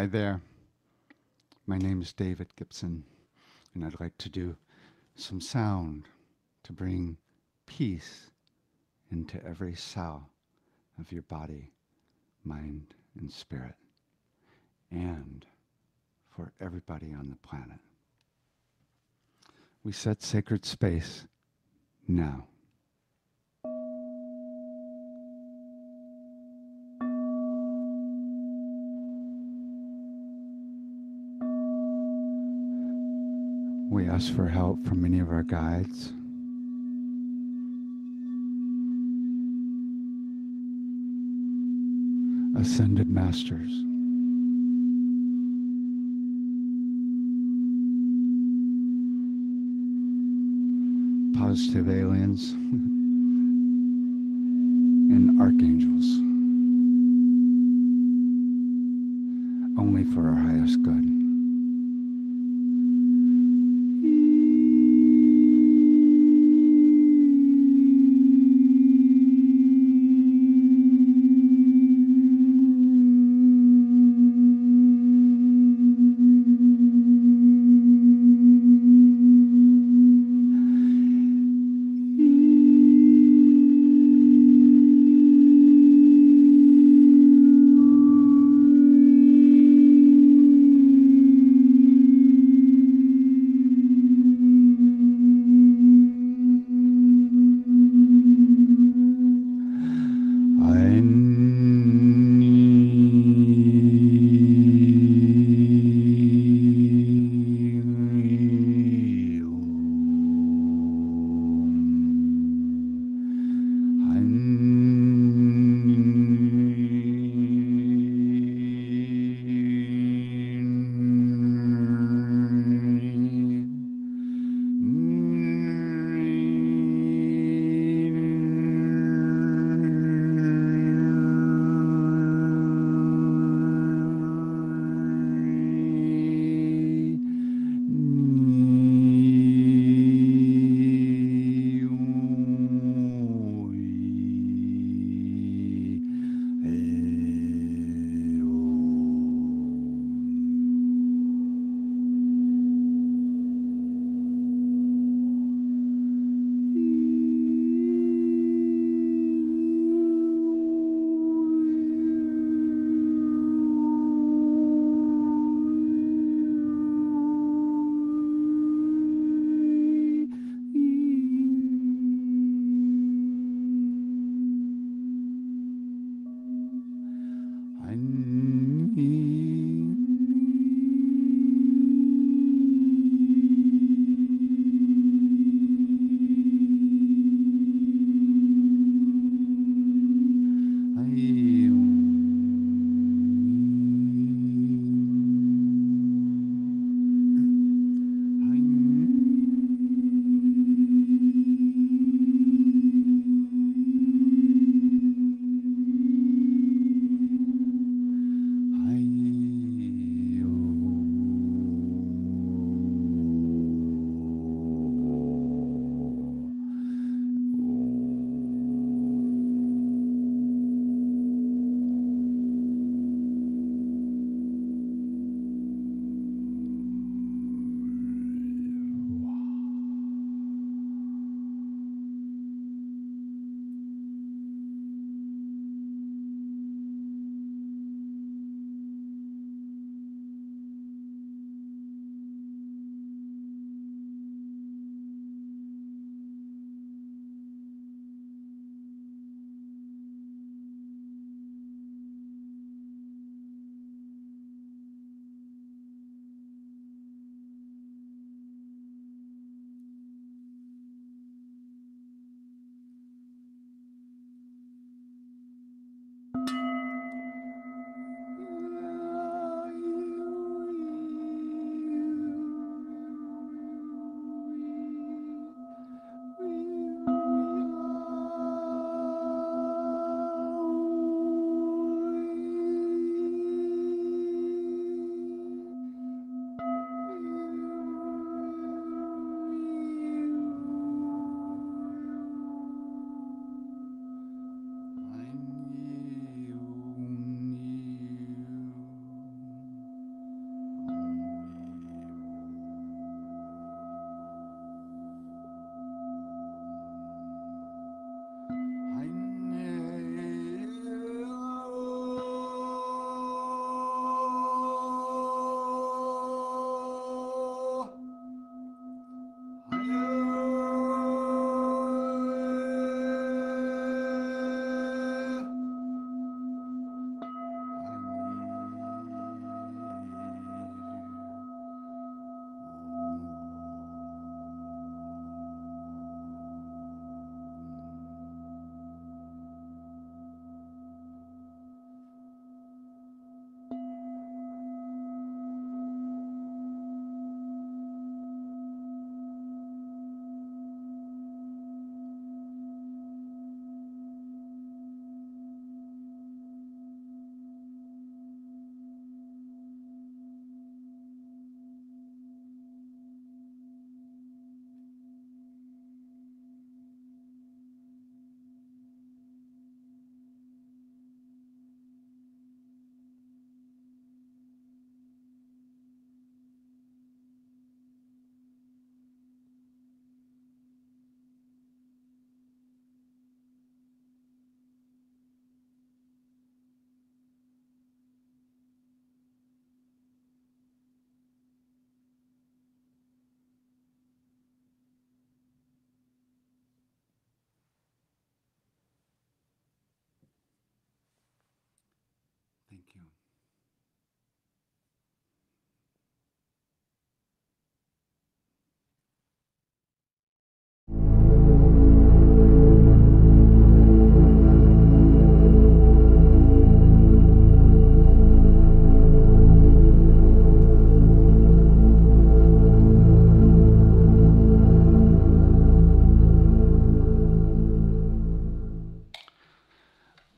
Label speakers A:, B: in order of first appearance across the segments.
A: Hi there. My name is David Gibson, and I'd like to do some sound to bring peace into every cell of your body, mind, and spirit, and for everybody on the planet. We set sacred space now. We ask for help from many of our guides. Ascended masters. Positive aliens. And archangels. Only for our highest good.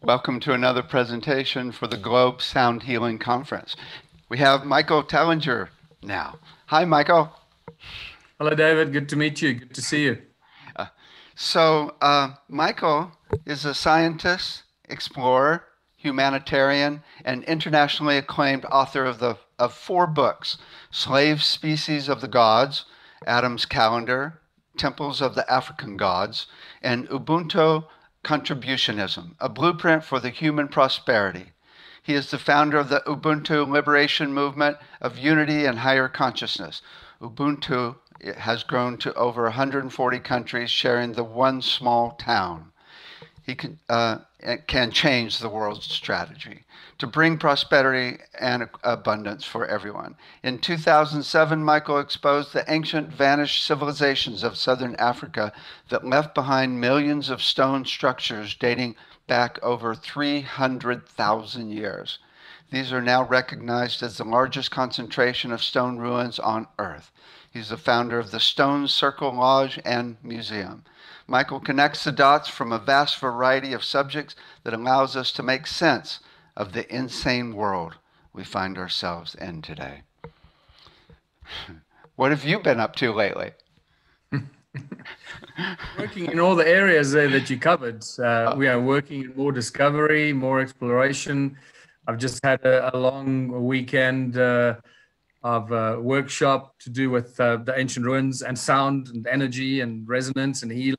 A: Welcome to another presentation for the Globe Sound Healing Conference. We have Michael Tellinger now. Hi, Michael.
B: Hello, David. Good to meet you. Good to see you.
A: Michael is a scientist, explorer, humanitarian, and internationally acclaimed author of 4 books: Slave Species of the Gods, Adam's Calendar, Temples of the African Gods, and Ubuntu Contributionism, a blueprint for the human prosperity. He is the founder of the Ubuntu Liberation Movement of Unity and Higher Consciousness. Ubuntu has grown to over 140 countries, sharing the one small town. He can change the world's strategy to bring prosperity and abundance for everyone. In 2007, Michael exposed the ancient vanished civilizations of southern Africa that left behind millions of stone structures dating back over 300,000 years. These are now recognized as the largest concentration of stone ruins on Earth. He's the founder of the Stone Circle Lodge and Museum. Michael connects the dots from a vast variety of subjects that allows us to make sense of the insane world we find ourselves in today. What have you been up to lately?
B: Working in all the areas there that you covered. We are working in more discovery, more exploration. I've just had a long weekend of a workshop to do with the ancient ruins and sound and energy and resonance and healing,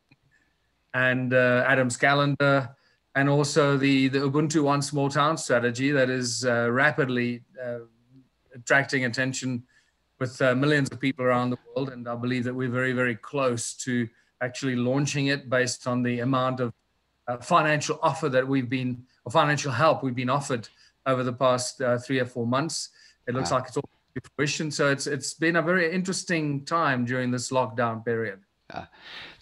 B: and Adam's Calendar, and also the Ubuntu One Small Town strategy that is rapidly attracting attention with millions of people around the world. And I believe that we're very, very close to actually launching it based on the amount of financial financial help we've been offered over the past 3 or 4 months. It looks like it's all to fruition. So it's been a very interesting time during this lockdown period.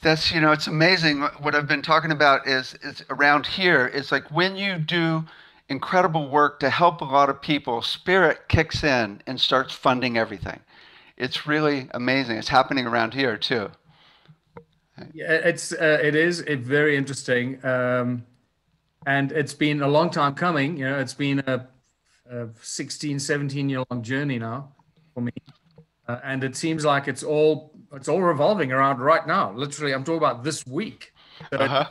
A: That's, it's amazing. What I've been talking about is around here, it's like when you do incredible work to help a lot of people, spirit kicks in and starts funding everything. It's really amazing. It's happening around here too.
B: Yeah, it's very interesting. And it's been a long time coming. It's been a 16, 17-year-long journey now for me. And it seems like it's all revolving around right now. Literally, I'm talking about this week. So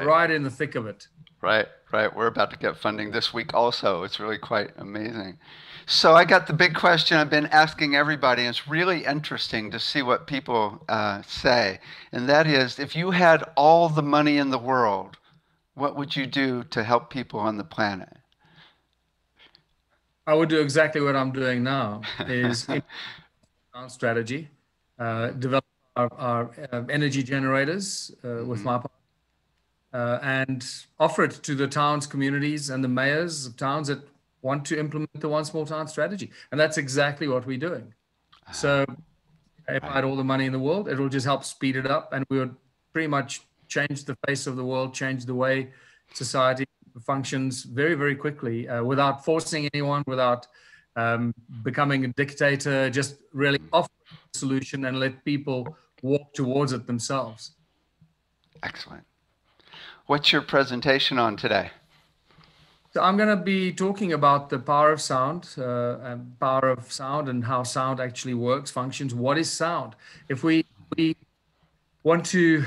B: right in the thick of it.
A: Right. We're about to get funding this week also. It's really quite amazing. So I got the big question I've been asking everybody, and it's really interesting to see what people say. And that is, if you had all the money in the world, what would you do to help people on the planet?
B: I would do exactly what I'm doing now, is strategy, develop our energy generators with my partner, and offer it to the towns, communities, and the mayors of towns that want to implement the One Small Town strategy. And that's exactly what we're doing. So if I had all the money in the world, it will just help speed it up, and we would pretty much change the face of the world, change the way society functions very, very quickly, without forcing anyone, without becoming a dictator, just really offer a solution and let people walk towards it themselves.
A: Excellent. What's your presentation on today?
B: So I'm going to be talking about the power of sound, and how sound actually works, functions. What is sound? If we want to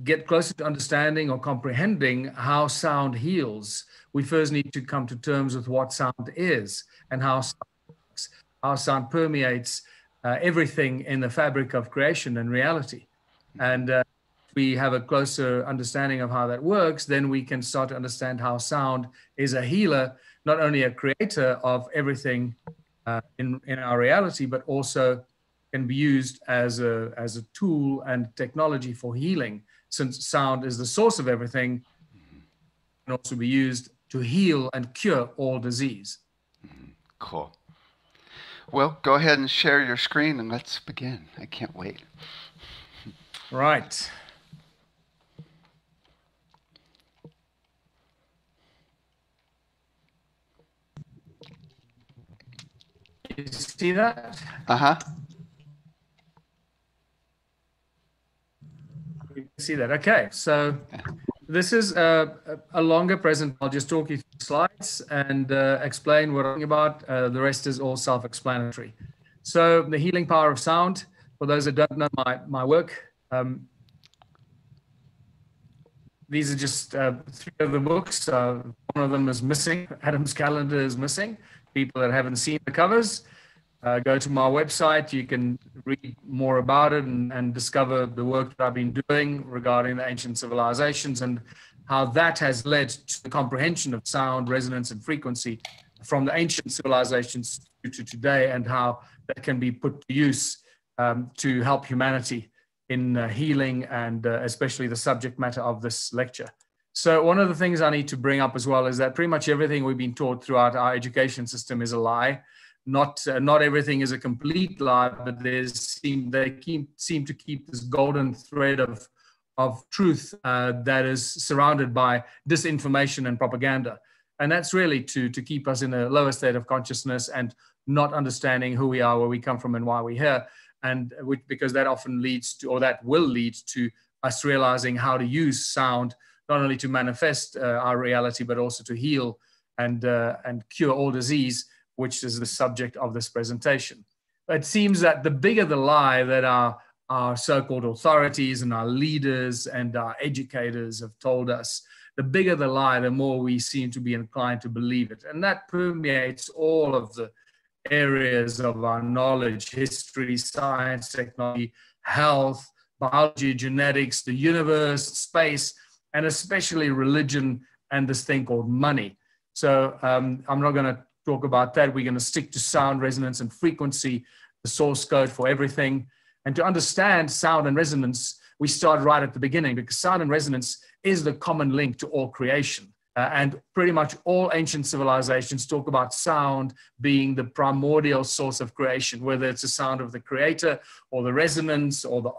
B: get closer to understanding or comprehending how sound heals, we first need to come to terms with what sound is and how sound works, how sound permeates everything in the fabric of creation and reality. And if we have a closer understanding of how that works, then we can start to understand how sound is a healer, not only a creator of everything in our reality, but also can be used as a tool and technology for healing. Since sound is the source of everything, it can also be used to heal and cure all disease.
A: Cool. Well, go ahead and share your screen and let's begin. I can't wait.
B: Right. You see that? You can see that. Okay. So This is a longer present. I'll just talk you through the slides and explain what I'm talking about. The rest is all self-explanatory. So the healing power of sound, for those that don't know my work, these are just 3 of the books. One of them is missing. Adam's calendar is missing. People that haven't seen the covers, go to my website. You can read more about it and discover the work that I've been doing regarding the ancient civilizations and how that has led to the comprehension of sound, resonance, and frequency from the ancient civilizations to today, and how that can be put to use to help humanity in healing and especially the subject matter of this lecture. So one of the things I need to bring up as well is that pretty much everything we've been taught throughout our education system is a lie. Not everything is a complete lie, but they seem to keep this golden thread of truth that is surrounded by disinformation and propaganda. And that's really to keep us in a lower state of consciousness and not understanding who we are, where we come from, and why we're here. And because that often leads to, or that will lead to, us realizing how to use sound, not only to manifest our reality, but also to heal and cure all disease, which is the subject of this presentation. It seems that the bigger the lie that our so-called authorities and our leaders and our educators have told us, the bigger the lie, the more we seem to be inclined to believe it. And that permeates all of the areas of our knowledge: history, science, technology, health, biology, genetics, the universe, space, and especially religion and this thing called money. So I'm not going to talk about that. We're going to stick to sound, resonance, and frequency, the source code for everything. And to understand sound and resonance, we start right at the beginning, because sound and resonance is the common link to all creation. And pretty much all ancient civilizations talk about sound being the primordial source of creation, whether it's the sound of the creator or the resonance or the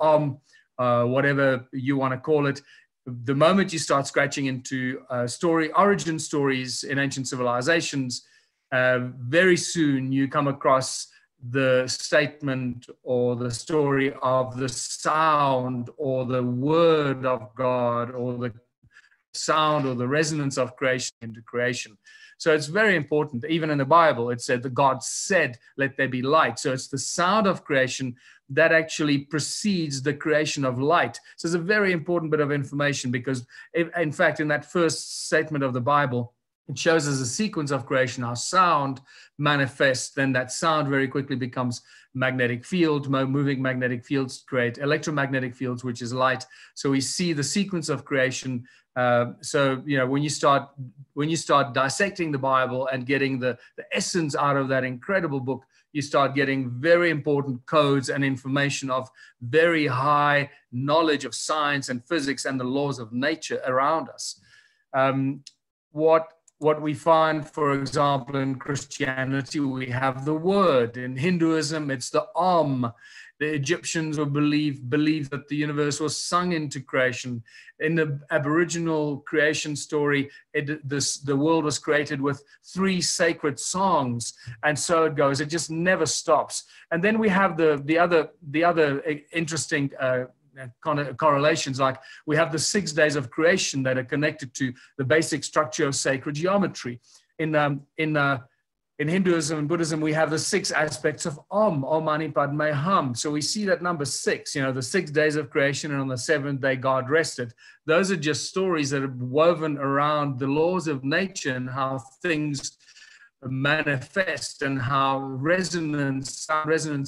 B: whatever you want to call it. The moment you start scratching into origin stories in ancient civilizations, very soon you come across the statement or the story of the sound or the word of God or the sound or the resonance of creation into creation. So it's very important. Even in the Bible, it said that God said, "Let there be light." So it's the sound of creation that actually precedes the creation of light. So it's a very important bit of information, because in fact, in that first statement of the Bible, it shows us a sequence of creation, how sound manifests. Then that sound very quickly becomes magnetic field. Moving magnetic fields create electromagnetic fields, which is light. So we see the sequence of creation. So when you start dissecting the Bible and getting the essence out of that incredible book, you start getting very important codes and information of very high knowledge of science and physics and the laws of nature around us. What we find, for example, in Christianity, we have the word. In Hinduism, it's the Om. The Egyptians would believe that the universe was sung into creation. In the Aboriginal creation story, the world was created with 3 sacred songs, and so it goes. It just never stops. And then we have the other interesting correlations, like we have the 6 days of creation that are connected to the basic structure of sacred geometry. In Hinduism and Buddhism, we have the 6 aspects of Om Mani Padme Hum. So we see that number 6, the 6 days of creation, and on the 7th day God rested. Those are just stories that are woven around the laws of nature and how things manifest, and how resonance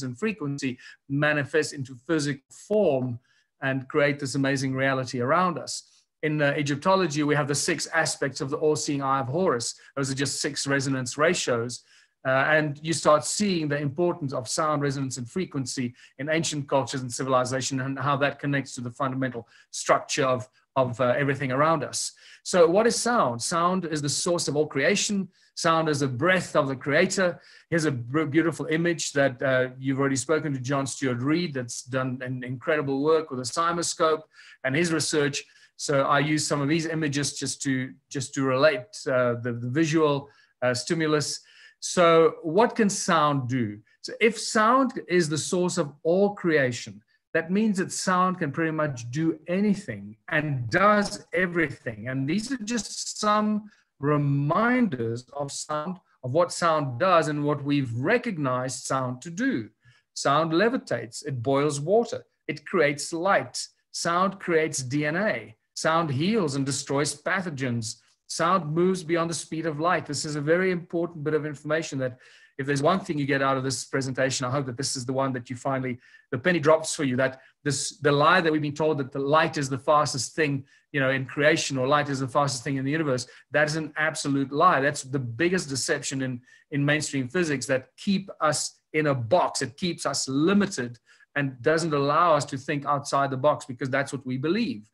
B: and frequency manifest into physical form and create this amazing reality around us. In Egyptology, we have the 6 aspects of the all-seeing eye of Horus. Those are just 6 resonance ratios. And you start seeing the importance of sound, resonance, and frequency in ancient cultures and civilization, and how that connects to the fundamental structure of everything around us. So what is sound? Sound is the source of all creation. Sound is the breath of the creator. Here's a beautiful image that you've already spoken to John Stuart Reid, that's done an incredible work with a cymoscope and his research. So I use some of these images just to relate the visual stimulus. So what can sound do? So if sound is the source of all creation, that means that sound can pretty much do anything and does everything. And these are just some reminders of sound, of what sound does and what we've recognized sound to do. Sound levitates, it boils water, it creates light. Sound creates DNA. Sound heals and destroys pathogens. Sound moves beyond the speed of light. This is a very important bit of information that if there's one thing you get out of this presentation, I hope that this is the one that you finally, the penny drops for you, that the lie that we've been told that the light is the fastest thing, in creation, or light is the fastest thing in the universe, that is an absolute lie. That's the biggest deception in mainstream physics, that keep us in a box. It keeps us limited and doesn't allow us to think outside the box, because that's what we believe.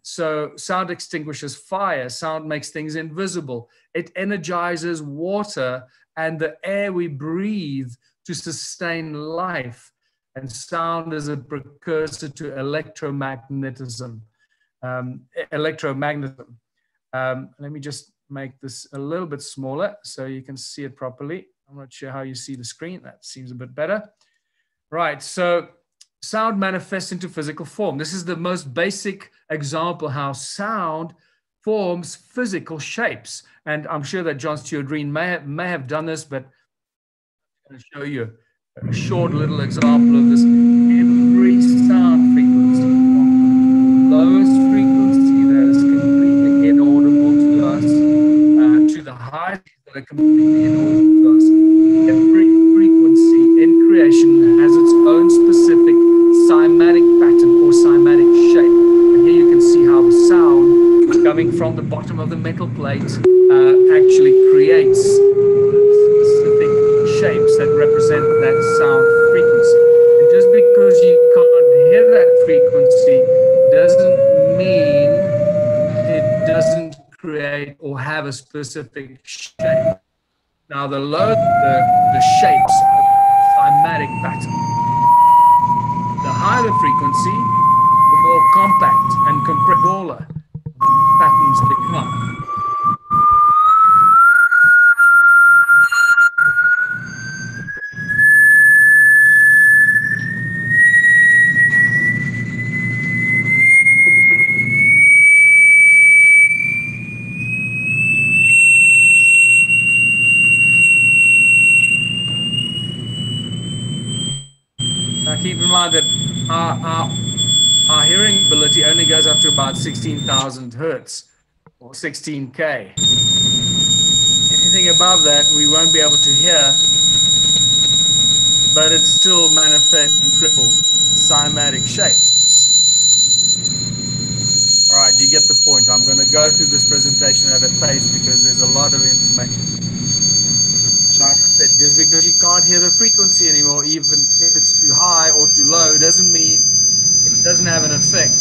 B: So sound extinguishes fire. Sound makes things invisible. It energizes water and the air we breathe to sustain life. And sound is a precursor to electromagnetism. Let me just make this a little bit smaller so you can see it properly. I'm not sure how you see the screen. That seems a bit better. Right, so sound manifests into physical form. This is the most basic example how sound forms physical shapes. And I'm sure that John Stuart Green may have done this, but I'm going to show you a short little example of this. Every sound frequency, from the lowest frequency that is completely inaudible to us, to the highest that are completely inaudible to us. Every frequency in creation has its own specific cymatic pattern or cymatic shape. And here you can see how the sound coming from the bottom of the metal plate actually creates specific shapes that represent that sound frequency. And just because you can't hear that frequency doesn't mean it doesn't create or have a specific shape. Now, the lower the shapes of the cymatic pattern, the higher the frequency, the more compact and smaller patterns become. Now keep in mind that our hearing ability only goes up to about 16,000 hertz or 16K. Anything above that we won't be able to hear, but it still manifests in crippled cymatic shapes. All right, you get the point. I'm going to go through this presentation at a pace because there's a lot of information. Like I said, just because you can't hear the frequency anymore, even if it's too high or too low, doesn't mean it doesn't have an effect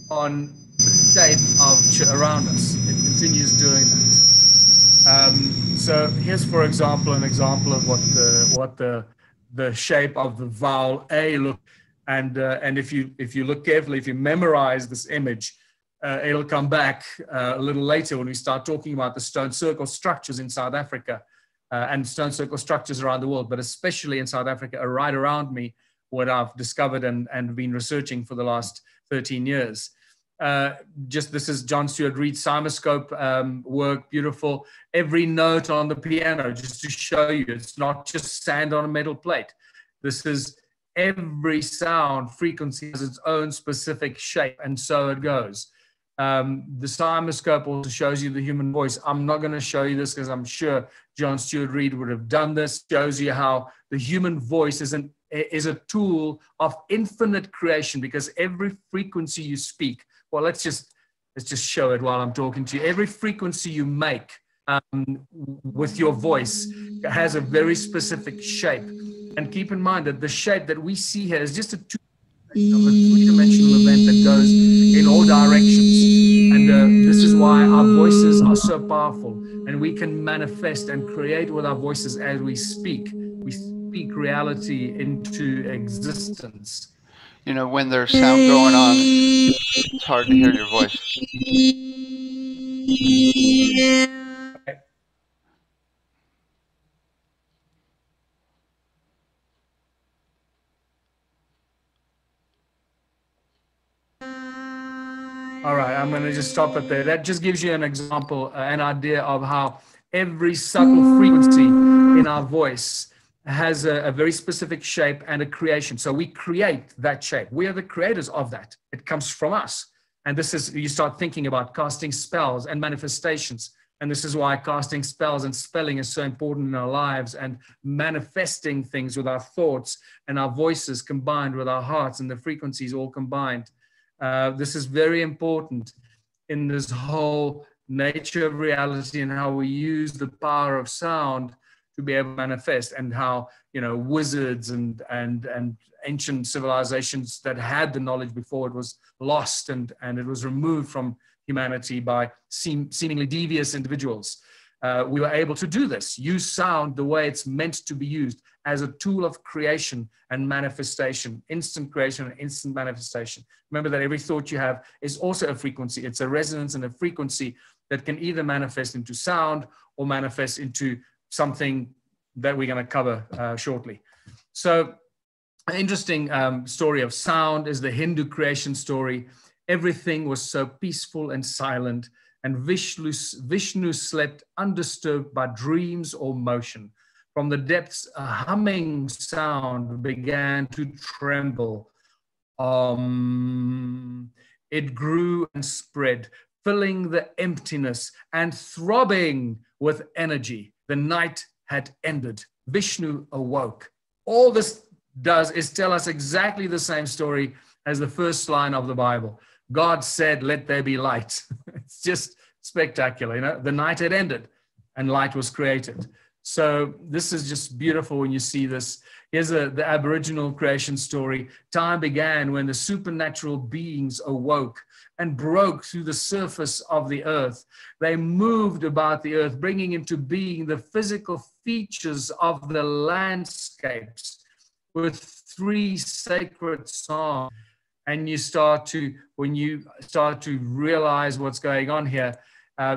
B: on the shape of around us. It continues doing that. So here's, for example, an example of what the shape of the vowel A look. And if you look carefully, if you memorize this image, it'll come back a little later when we start talking about the stone circle structures in South Africa. And stone circle structures around the world, but especially in South Africa, are right around me, what I've discovered and been researching for the last 13 years. This is John Stuart Reid's cymoscope work, beautiful. Every note on the piano, just to show you, it's not just sand on a metal plate. This is every sound frequency has its own specific shape, and so it goes. The cymoscope also shows you the human voice. I'm not going to show you this because I'm sure John Stuart Reid would have done this. Shows you how the human voice is a tool of infinite creation, because every frequency you speak, well, let's just show it while I'm talking to you. Every frequency you make with your voice has a very specific shape. And keep in mind that the shape that we see here is just a three-dimensional event that goes in all directions. And this is why our voices are so powerful, and we can manifest and create with our voices as we speak. We speak reality into existence.
A: You know, when there's sound going on, it's hard to hear your voice.
B: All right, I'm going to just stop it there. That just gives you an example, an idea of how every subtle frequency in our voice has a very specific shape and a creation. So we create that shape. We are the creators of that. It comes from us. And this is, you start thinking about casting spells and manifestations. And this is why casting spells and spelling is so important in our lives, and manifesting things with our thoughts and our voices combined with our hearts and the frequencies all combined. This is very important in this whole nature of reality and how we use the power of sound to be able to manifest, and how, you know, wizards and ancient civilizations that had the knowledge before it was lost and it was removed from humanity by seemingly devious individuals. We were able to do this, use sound the way it's meant to be used, as a tool of creation and manifestation, instant creation and instant manifestation. Remember that every thought you have is also a frequency. It's a resonance and a frequency that can either manifest into sound or manifest into something that we're going to cover shortly. So an interesting story of sound is the Hindu creation story. Everything was so peaceful and silent, and Vishnu slept undisturbed by dreams or motion. From the depths, a humming sound began to tremble. It grew and spread, filling the emptiness and throbbing with energy. The night had ended. Vishnu awoke. All this does is tell us exactly the same story as the first line of the Bible. God said, "Let there be light." It's just spectacular. You know, the night had ended and light was created. So this is just beautiful when you see this. Here's the Aboriginal creation story. Time began when the supernatural beings awoke and broke through the surface of the earth. They moved about the earth, bringing into being the physical features of the landscapes with three sacred songs. And you start to, when you start to realize what's going on here,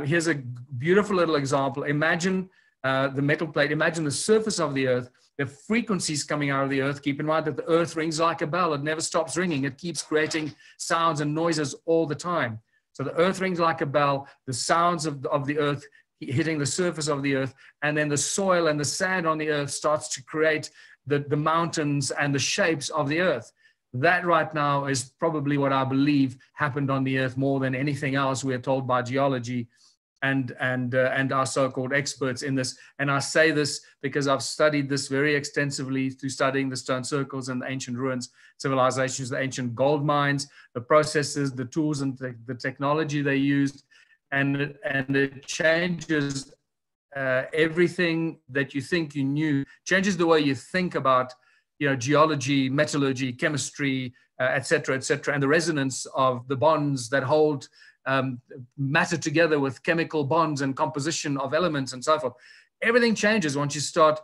B: here's a beautiful little example. Imagine the metal plate. Imagine the surface of the earth, the frequencies coming out of the earth. Keep in mind that the earth rings like a bell. It never stops ringing. It keeps creating sounds and noises all the time. So the earth rings like a bell, the sounds of the earth hitting the surface of the earth, and then the soil and the sand on the earth starts to create the mountains and the shapes of the earth. That right now is probably what I believe happened on the earth more than anything else. We are told by geology and our so-called experts in this. And I say this because I've studied this very extensively through studying the stone circles and the ancient ruins civilizations, the ancient gold mines, the processes, the tools, and the technology they used. And it changes everything that you think you knew, changes the way you think about, you know, geology, metallurgy, chemistry, et cetera, and the resonance of the bonds that hold matter together with chemical bonds and composition of elements and so forth. Everything changes once you start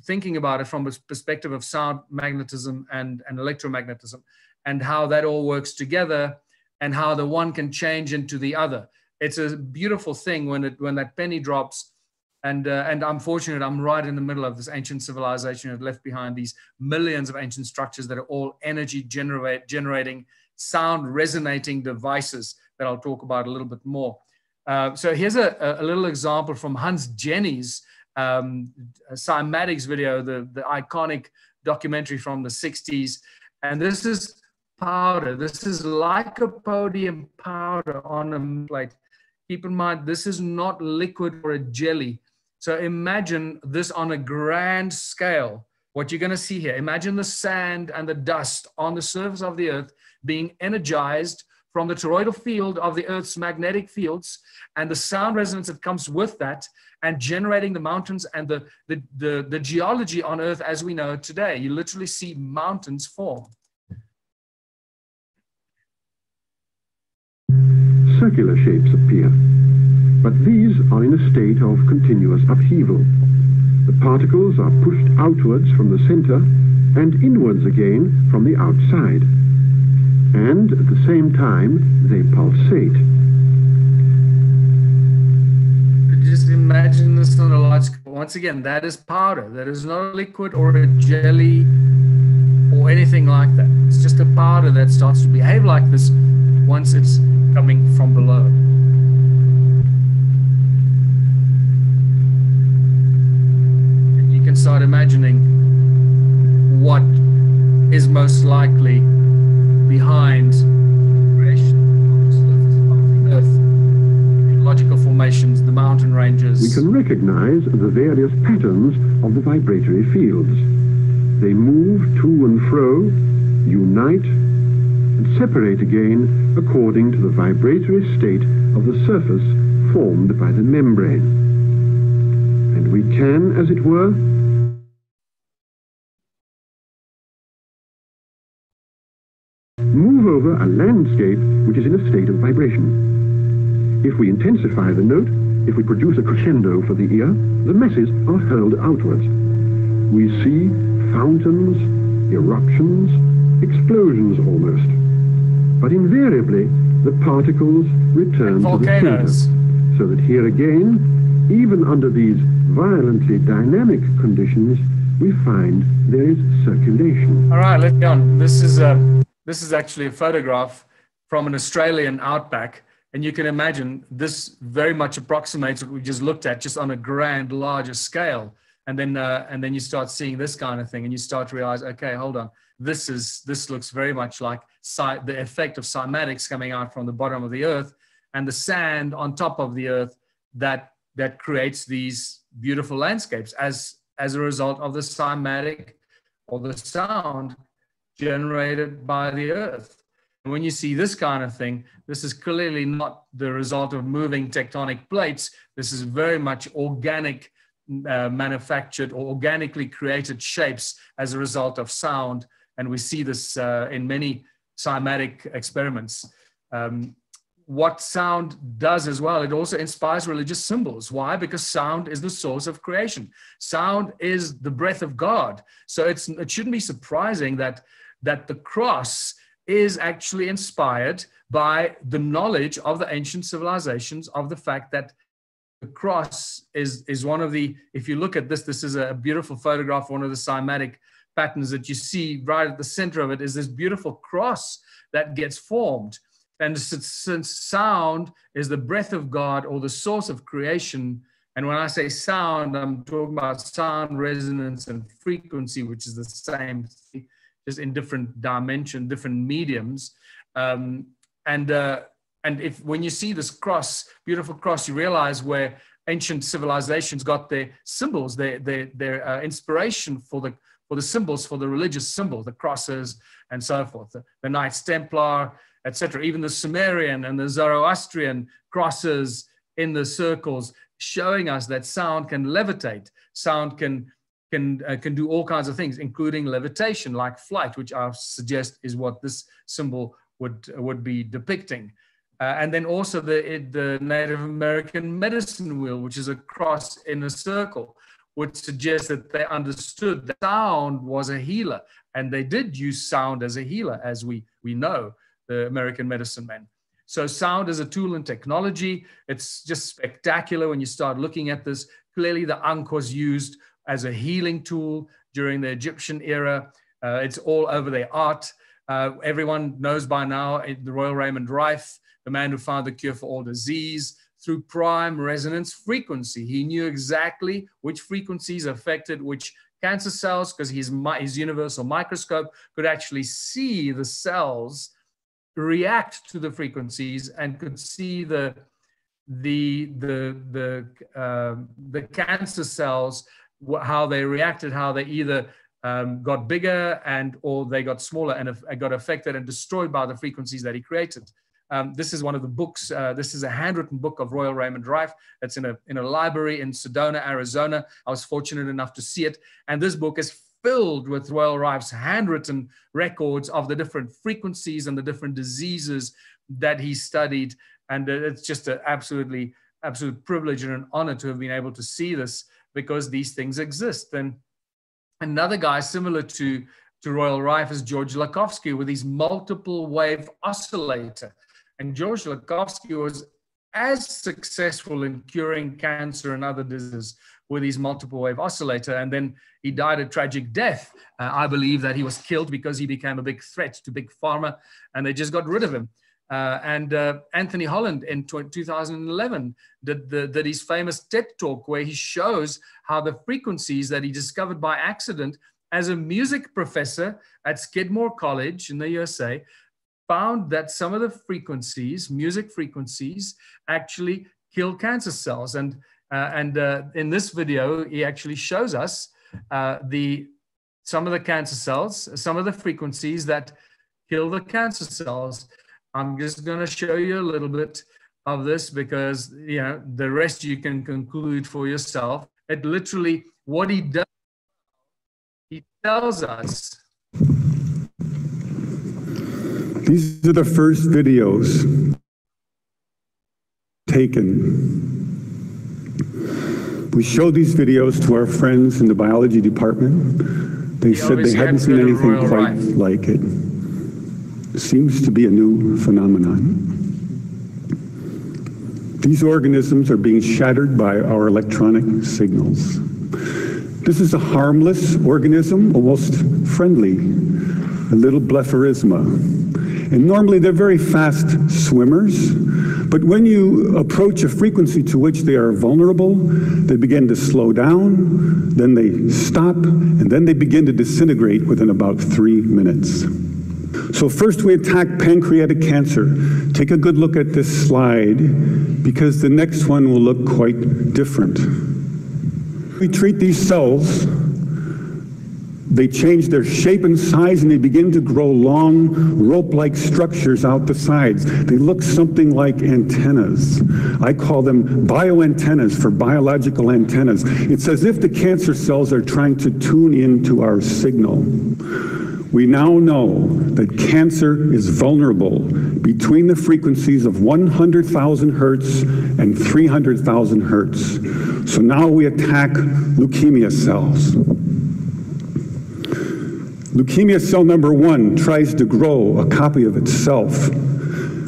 B: thinking about it from a perspective of sound, magnetism, and electromagnetism, and how that all works together, and how the one can change into the other. It's a beautiful thing when that penny drops. And I'm fortunate, I'm right in the middle of this ancient civilization that left behind these millions of ancient structures that are all energy generating, sound resonating devices that I'll talk about a little bit more. So here's a little example from Hans Jenny's cymatics video, the iconic documentary from the 60s. And this is powder. This is lycopodium powder on a plate. Keep in mind, this is not liquid or a jelly. So imagine this on a grand scale, what you're going to see here. Imagine the sand and the dust on the surface of the earth being energized from the toroidal field of the earth's magnetic fields, and the sound resonance that comes with that, and generating the mountains and the geology on earth as we know it today. You literally see mountains form.
C: Circular shapes appear, but these are in a state of continuous upheaval. The particles are pushed outwards from the center and inwards again from the outside, and at the same time they pulsate.
B: Just imagine this on a large scale. Once again, that is powder. That is not a liquid or a jelly or anything like that. It's just a powder that starts to behave like this once it's coming from below. And you can start imagining what is most likely behind creation of the earth, geological formations, the mountain ranges.
C: We can recognize the various patterns of the vibratory fields. They move to and fro, unite, and separate again according to the vibratory state of the surface formed by the membrane. And we can, as it were, move over a landscape which is in a state of vibration. If we intensify the note, if we produce a crescendo for the ear, the masses are hurled outwards. We see fountains, eruptions, explosions almost. But invariably, the particles return to the center. So that here again, even under these violently dynamic conditions, we find there is circulation.
B: All right, let's go on. This is actually a photograph from an Australian outback. And you can imagine this very much approximates what we just looked at, just on a grand, larger scale. And then you start seeing this kind of thing, and you start to realize, okay, hold on, this looks very much like the effect of cymatics coming out from the bottom of the earth, and the sand on top of the earth that creates these beautiful landscapes as a result of the cymatic or the sound generated by the earth. And when you see this kind of thing, this is clearly not the result of moving tectonic plates. This is very much organic, manufactured or organically created shapes as a result of sound. And we see this in many cymatic experiments. What sound does as well, it also inspires religious symbols. Why? Because sound is the source of creation. Sound is the breath of God. So it shouldn't be surprising that the cross is actually inspired by the knowledge of the ancient civilizations, of the fact that the cross is one of the, if you look at this is a beautiful photograph, one of the cymatic patterns that you see right at the center of it is this beautiful cross that gets formed. And since sound is the breath of God or the source of creation, and when I say sound, I'm talking about sound, resonance, and frequency, which is the same thing, just in different dimension, different mediums. And if when you see this cross, beautiful cross, you realize where ancient civilizations got their symbols, their inspiration for the symbols, for the religious symbol, the crosses and so forth, the Knights Templar, etc. Even the Sumerian and the Zoroastrian crosses in the circles, showing us that sound can levitate, sound can do all kinds of things, including levitation, like flight, which I suggest is what this symbol would be depicting. And then also the Native American medicine wheel, which is a cross in a circle, would suggest that they understood that sound was a healer. And they did use sound as a healer, as we know, the American medicine men. So sound is a tool in technology. It's just spectacular when you start looking at this. Clearly the ankh was used as a healing tool during the Egyptian era. It's all over their art. Everyone knows by now the Royal Raymond Rife, the man who found the cure for all disease, through prime resonance frequency. He knew exactly which frequencies affected which cancer cells, because his universal microscope could actually see the cells react to the frequencies and could see the cancer cells, how they reacted, how they either got bigger or they got smaller and got affected and destroyed by the frequencies that he created. This is one of the books. This is a handwritten book of Royal Raymond Rife. It's in a library in Sedona, Arizona. I was fortunate enough to see it. And this book is filled with Royal Rife's handwritten records of the different frequencies and the different diseases that he studied. And it's just an absolute privilege and an honor to have been able to see this, because these things exist. And another guy similar to Royal Rife is George Lakhovsky with his multiple wave oscillator. And George Lakhovsky was as successful in curing cancer and other diseases with his multiple wave oscillator. And then he died a tragic death. I believe that he was killed because he became a big threat to Big Pharma and they just got rid of him. And Anthony Holland in 2011 did his famous TED Talk where he shows how the frequencies that he discovered by accident as a music professor at Skidmore College in the USA, found that some of the frequencies, music frequencies, actually kill cancer cells. And in this video, he actually shows us some of the cancer cells, some of the frequencies that kill the cancer cells. I'm just going to show you a little bit of this because, you know, the rest you can conclude for yourself. It literally, what he does, he tells us.
C: These are the first videos taken. We showed these videos to our friends in the biology department. They said they hadn't seen anything quite like it. It seems to be a new phenomenon. These organisms are being shattered by our electronic signals. This is a harmless organism, almost friendly, a little blepharisma. And normally they're very fast swimmers, but when you approach a frequency to which they are vulnerable, they begin to slow down, then they stop, and then they begin to disintegrate within about 3 minutes. So first we attack pancreatic cancer. Take a good look at this slide, because the next one will look quite different. We treat these cells, they change their shape and size, and they begin to grow long, rope-like structures out the sides. They look something like antennas. I call them bioantennas for biological antennas. It's as if the cancer cells are trying to tune into our signal. We now know that cancer is vulnerable between the frequencies of 100,000 hertz and 300,000 hertz. So now we attack leukemia cells. Leukemia cell number 1 tries to grow a copy of itself,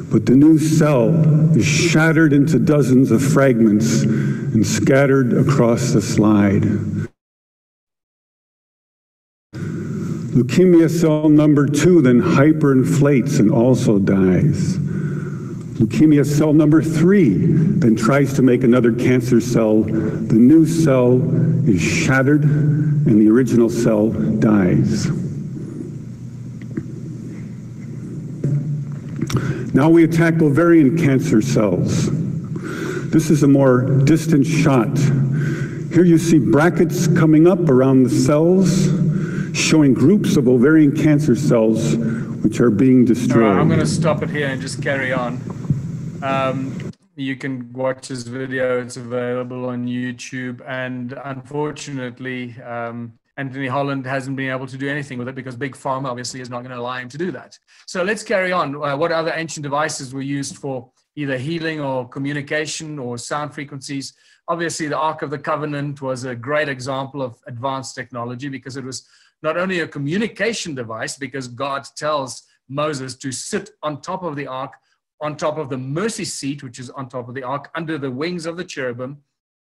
C: but the new cell is shattered into dozens of fragments and scattered across the slide. Leukemia cell number 2 then hyperinflates and also dies. Leukemia cell number 3 then tries to make another cancer cell. The new cell is shattered and the original cell dies. Now we attack ovarian cancer cells. This is a more distant shot. Here you see brackets coming up around the cells, showing groups of ovarian cancer cells which are being destroyed.
B: All right, I'm going to stop it here and just carry on. You can watch this video. It's available on YouTube. And unfortunately, Anthony Holland hasn't been able to do anything with it because Big Pharma obviously is not going to allow him to do that. So let's carry on. What other ancient devices were used for either healing or communication or sound frequencies? Obviously, the Ark of the Covenant was a great example of advanced technology because it was not only a communication device, because God tells Moses to sit on top of the Ark, on top of the mercy seat, which is on top of the Ark, under the wings of the cherubim.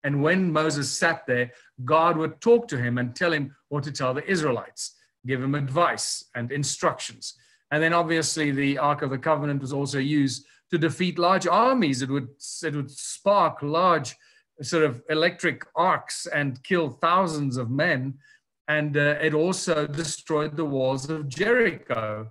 B: And when Moses sat there, God would talk to him and tell him what to tell the Israelites, give him advice and instructions. And then obviously the Ark of the Covenant was also used to defeat large armies. It would spark large sort of electric arcs and kill thousands of men. And it also destroyed the walls of Jericho.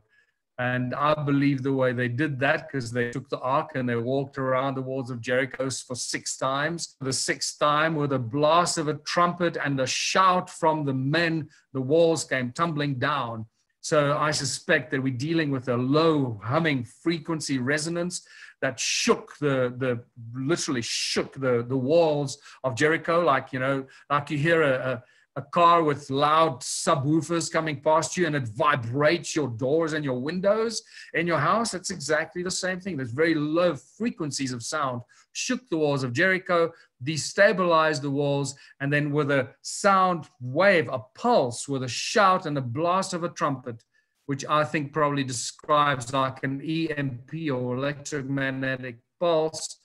B: And I believe the way they did that, because they took the ark and they walked around the walls of Jericho for 6 times. The 6th time, with a blast of a trumpet and a shout from the men, the walls came tumbling down. So I suspect that we're dealing with a low humming frequency resonance that shook literally shook the walls of Jericho, like, you know, like you hear a car with loud subwoofers coming past you and it vibrates your doors and your windows in your house. It's exactly the same thing. There's very low frequencies of sound, shook the walls of Jericho, destabilized the walls, and then with a sound wave, a pulse, with a shout and a blast of a trumpet, which I think probably describes like an EMP or electromagnetic pulse,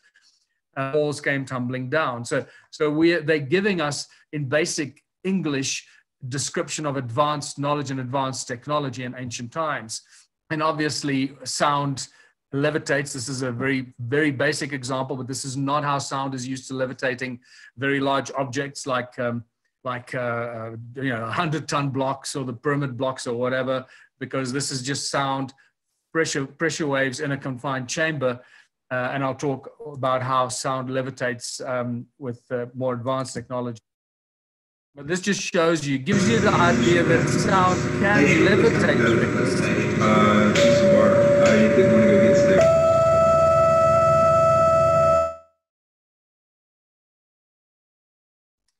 B: walls came tumbling down. So they're giving us in basic English description of advanced knowledge and advanced technology in ancient times. And obviously sound levitates. This is a very, very basic example, but this is not how sound is used to levitating very large objects like 100-ton blocks or the pyramid blocks or whatever, because this is just sound, pressure waves in a confined chamber. And I'll talk about how sound levitates with more advanced technology. But this just shows you, gives you the idea that sound can levitate things.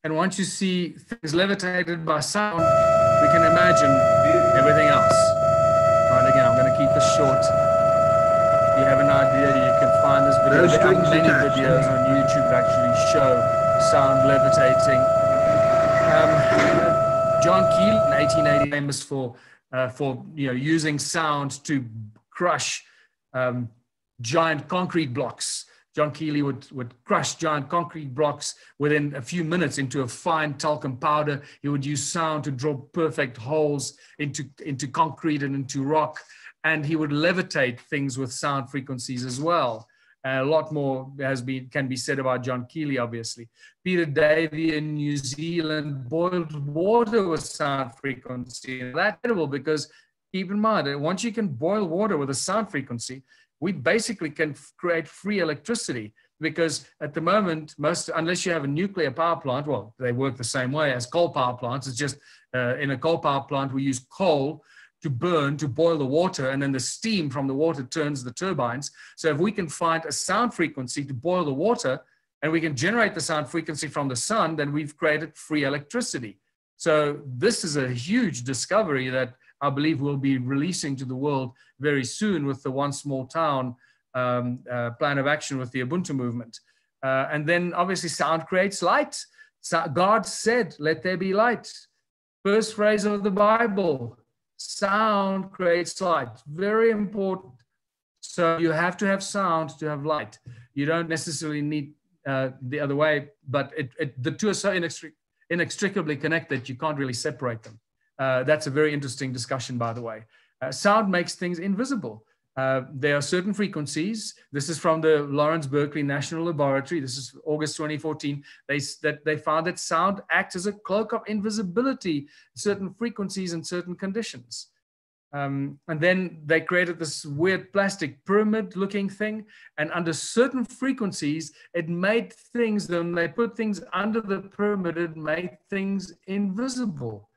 B: And once you see things levitated by sound, we can imagine everything else. Right, again, I'm going to keep this short. If you have an idea, you can find this video. There are many videos on YouTube that actually show sound levitating. John Keel in 1880 famous for using sound to crush giant concrete blocks. John Keely would crush giant concrete blocks within a few minutes into a fine talcum powder. He would use sound to draw perfect holes into concrete and into rock. And he would levitate things with sound frequencies as well. A lot more can be said about John Keely, obviously. Peter Davey in New Zealand boiled water with sound frequency. And that's incredible because keep in mind that once you can boil water with a sound frequency, we basically can create free electricity, because at the moment, unless you have a nuclear power plant, well, they work the same way as coal power plants. It's just in a coal power plant, we use coal to boil the water, and then the steam from the water turns the turbines. So if we can find a sound frequency to boil the water, and we can generate the sound frequency from the sun, then we've created free electricity. So this is a huge discovery that I believe we'll be releasing to the world very soon with the One Small Town plan of action with the Ubuntu movement. And then obviously sound creates light. God said, let there be light. First phrase of the Bible, sound creates light. Very important. So you have to have sound to have light. You don't necessarily need the other way, but the two are so inextricably connected, you can't really separate them. That's a very interesting discussion, by the way. Sound makes things invisible. There are certain frequencies. This is from the Lawrence Berkeley National Laboratory. This is August 2014. They found that sound acts as a cloak of invisibility, certain frequencies and certain conditions. And then they created this weird plastic pyramid-looking thing. And under certain frequencies, it made things, when they put things under the pyramid, it made things invisible.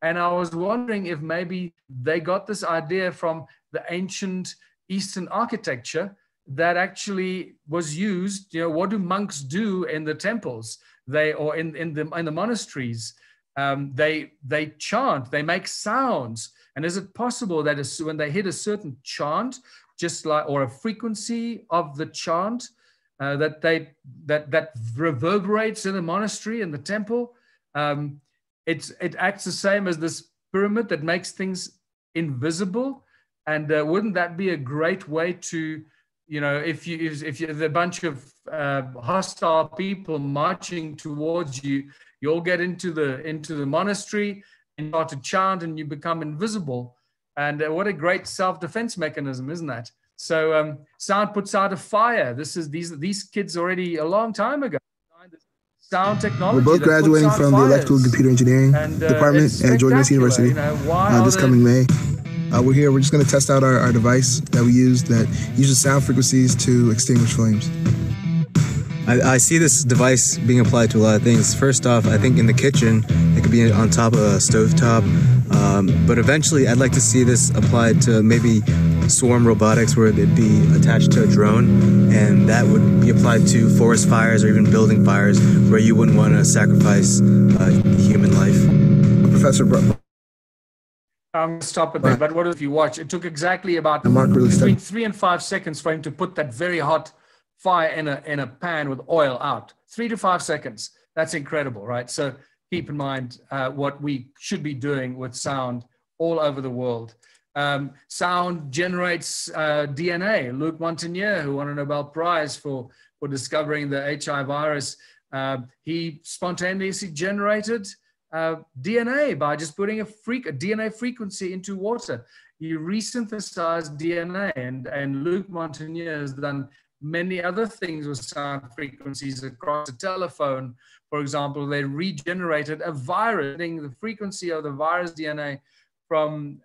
B: And I was wondering if maybe they got this idea from the ancient Eastern architecture that actually was used. You know, what do monks do in the temples? Or in the monasteries? They chant, they make sounds. And is it possible that when they hit a certain chant, or a frequency of the chant, that reverberates in the monastery, in the temple? It acts the same as this pyramid that makes things invisible. And wouldn't that be a great way to, if you have a bunch of hostile people marching towards you, you'll get into the monastery and start to chant and you become invisible. And what a great self-defense mechanism, isn't that? So sound puts out a fire. These kids already a long time ago. Sound technology.
D: We're both graduating from the Electrical and Computer Engineering Department at Georgia Mason University this coming May. We're here. We're just going to test out our device that we use that uses sound frequencies to extinguish flames.
E: I see this device being applied to a lot of things. First off, I think in the kitchen, it could be on top of a stovetop. But eventually, I'd like to see this applied to maybe swarm robotics, where it'd be attached to a drone, and that would be applied to forest fires or even building fires, where you wouldn't want to sacrifice human life.
D: Professor
B: I'm going to stop it there. But what if you watch? It took exactly about between 3 and 5 seconds for him to put that very hot fire in a pan with oil out. 3 to 5 seconds. That's incredible, right? So keep in mind what we should be doing with sound all over the world. Sound generates DNA. Luc Montagnier, who won a Nobel Prize for discovering the HIV virus, he spontaneously generated DNA by just putting a DNA frequency into water. You resynthesize DNA, and Luc Montagnier has done many other things with sound frequencies across the telephone. For example, they regenerated a virus, the frequency of the virus DNA from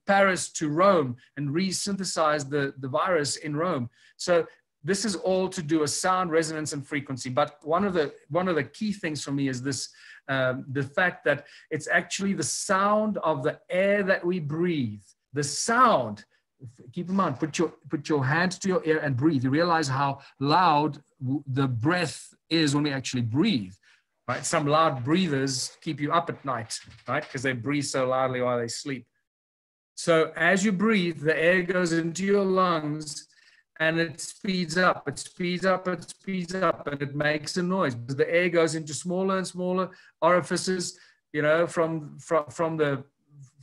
B: Paris to Rome, and resynthesized the virus in Rome. So this is all to do with sound resonance and frequency. But one of the key things for me is this, the fact that it's actually the sound of the air that we breathe. The sound, keep in mind, put your hand to your ear and breathe. You realize how loud the breath is when we actually breathe, right? Some loud breathers keep you up at night, right? Because they breathe so loudly while they sleep. So as you breathe, the air goes into your lungs, and it speeds up, it speeds up, it speeds up, and it makes a noise. The air goes into smaller and smaller orifices, you know, from the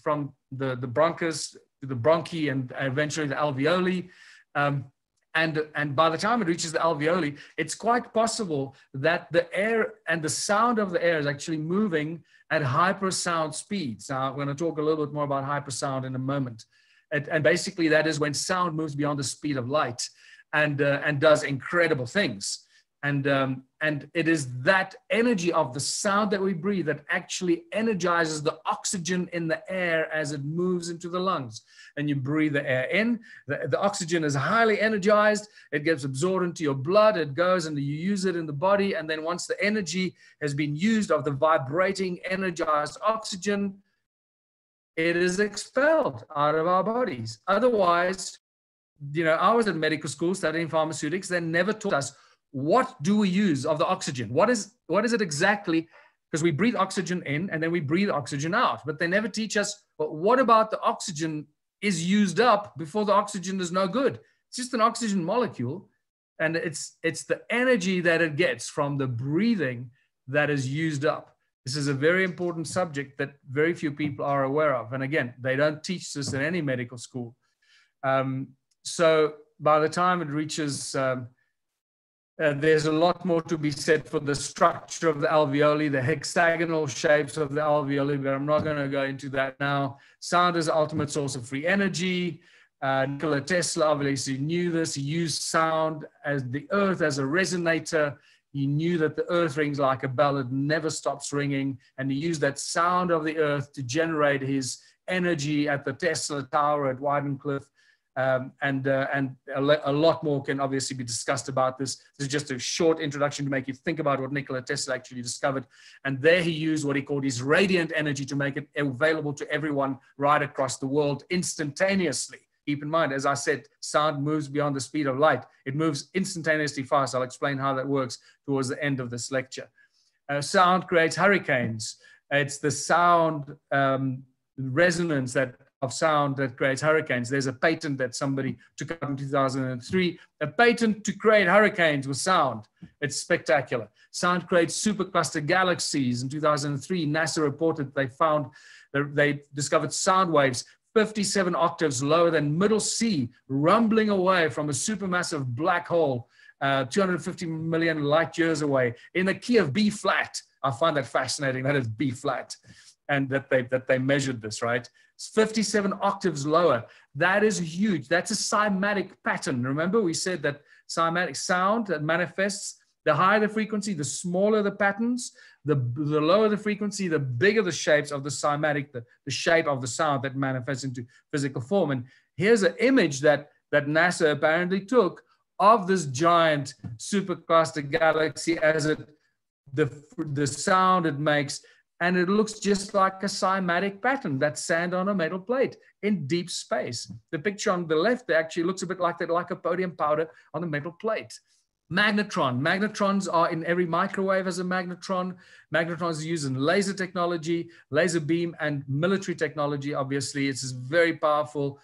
B: bronchus to the bronchi, and eventually the alveoli. And by the time it reaches the alveoli, it's quite possible that the air and the sound of the air is actually moving at hypersound speeds. Now, I'm going to talk a little bit more about hypersound in a moment. And basically, that is when sound moves beyond the speed of light and does incredible things. And it is that energy of the sound that we breathe that actually energizes the oxygen in the air as it moves into the lungs. And you breathe the air in, the oxygen is highly energized, it gets absorbed into your blood, it goes and you use it in the body. And then once the energy has been used of the vibrating, energized oxygen, it is expelled out of our bodies. Otherwise, you know, I was at medical school studying pharmaceutics. They never taught us, what do we use of the oxygen? What is it exactly? Because we breathe oxygen in and then we breathe oxygen out. But they never teach us, but what about the oxygen is used up before the oxygen is no good? It's just an oxygen molecule. And it's the energy that it gets from the breathing that is used up. This is a very important subject that very few people are aware of. And again, they don't teach this in any medical school. So by the time it reaches, there's a lot more to be said for the structure of the alveoli, the hexagonal shapes of the alveoli, but I'm not going to go into that now. Sound is the ultimate source of free energy. Nikola Tesla obviously knew this. He used sound as the earth as a resonator. He knew that the earth rings like a bell, it never stops ringing. And he used that sound of the earth to generate his energy at the Tesla Tower at Wardenclyffe. And a lot more can obviously be discussed about this. This is just a short introduction to make you think about what Nikola Tesla actually discovered. And there he used what he called his radiant energy to make it available to everyone right across the world instantaneously. Keep in mind, as I said, sound moves beyond the speed of light. It moves instantaneously fast. I'll explain how that works towards the end of this lecture. Sound creates hurricanes. It's the sound resonance of sound that creates hurricanes. There's a patent that somebody took out in 2003, a patent to create hurricanes with sound. It's spectacular. Sound creates supercluster galaxies. In 2003, NASA reported they discovered sound waves 57 octaves lower than middle C, rumbling away from a supermassive black hole, 250 million light years away, in the key of B flat. I find that fascinating, that is B flat, and that they measured this, right? It's 57 octaves lower. That is huge. That's a cymatic pattern. Remember, we said that cymatic sound that manifests, the higher the frequency, the smaller the patterns, the lower the frequency, the bigger the shapes of the cymatic, the shape of the sound that manifests into physical form. And here's an image that NASA apparently took of this giant supercluster galaxy as the sound it makes, and it looks just like a cymatic pattern. That's sand on a metal plate in deep space. The picture on the left there actually looks a bit like that, like a podium powder on a metal plate. Magnetron. Magnetrons are in every microwave as a magnetron. Magnetrons are used in laser technology, laser beam, and military technology. Obviously, it's a very powerful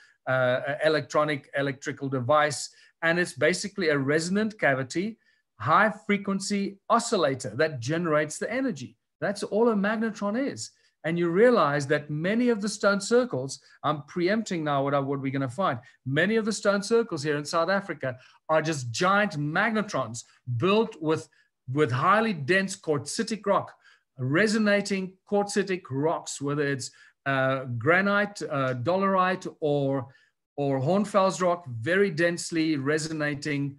B: electrical device, and it's basically a resonant cavity, high frequency oscillator that generates the energy. That's all a magnetron is. And you realize that many of the stone circles, I'm preempting now what we're going to find. Many of the stone circles here in South Africa are just giant magnetrons built with highly dense quartzitic rock, resonating quartzitic rocks, whether it's granite, dolerite, or Hornfels rock, very densely resonating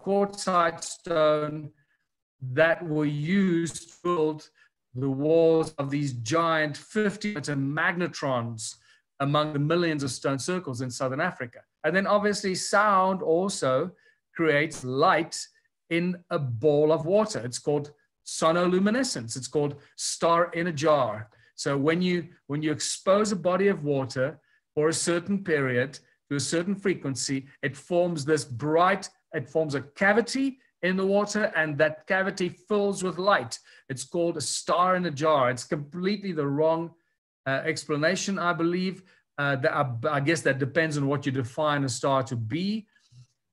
B: quartzite stone that were used to build the walls of these giant 50-meter magnetrons among the millions of stone circles in southern Africa. And then obviously sound also creates light in a ball of water. It's called sonoluminescence. It's called star in a jar. So when you expose a body of water for a certain period to a certain frequency, it forms this bright, it forms a cavity in the water, and that cavity fills with light. It's called a star in a jar. It's completely the wrong explanation, I believe. I guess that depends on what you define a star to be.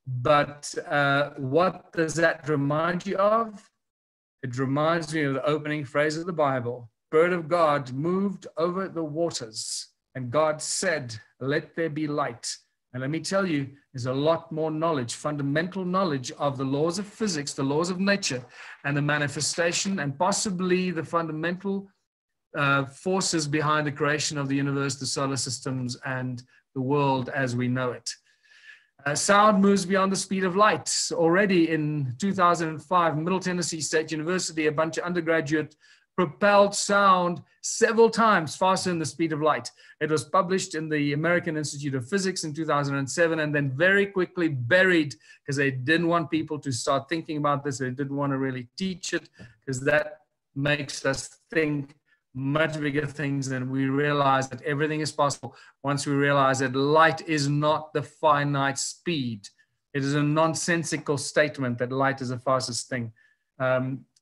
B: But what does that remind you of? It reminds me of the opening phrase of the Bible. Spirit of God moved over the waters, and God said, let there be light. And let me tell you, there's a lot more knowledge, fundamental knowledge of the laws of physics, the laws of nature, and the manifestation, and possibly the fundamental forces behind the creation of the universe, the solar systems, and the world as we know it. Sound moves beyond the speed of light. Already in 2005, Middle Tennessee State University, a bunch of undergraduate propelled sound several times faster than the speed of light. It was published in the American Institute of Physics in 2007, and then very quickly buried because they didn't want people to start thinking about this. They didn't want to really teach it because that makes us think much bigger things than we realize that everything is possible once we realize that light is not the finite speed. It is a nonsensical statement that light is the fastest thing.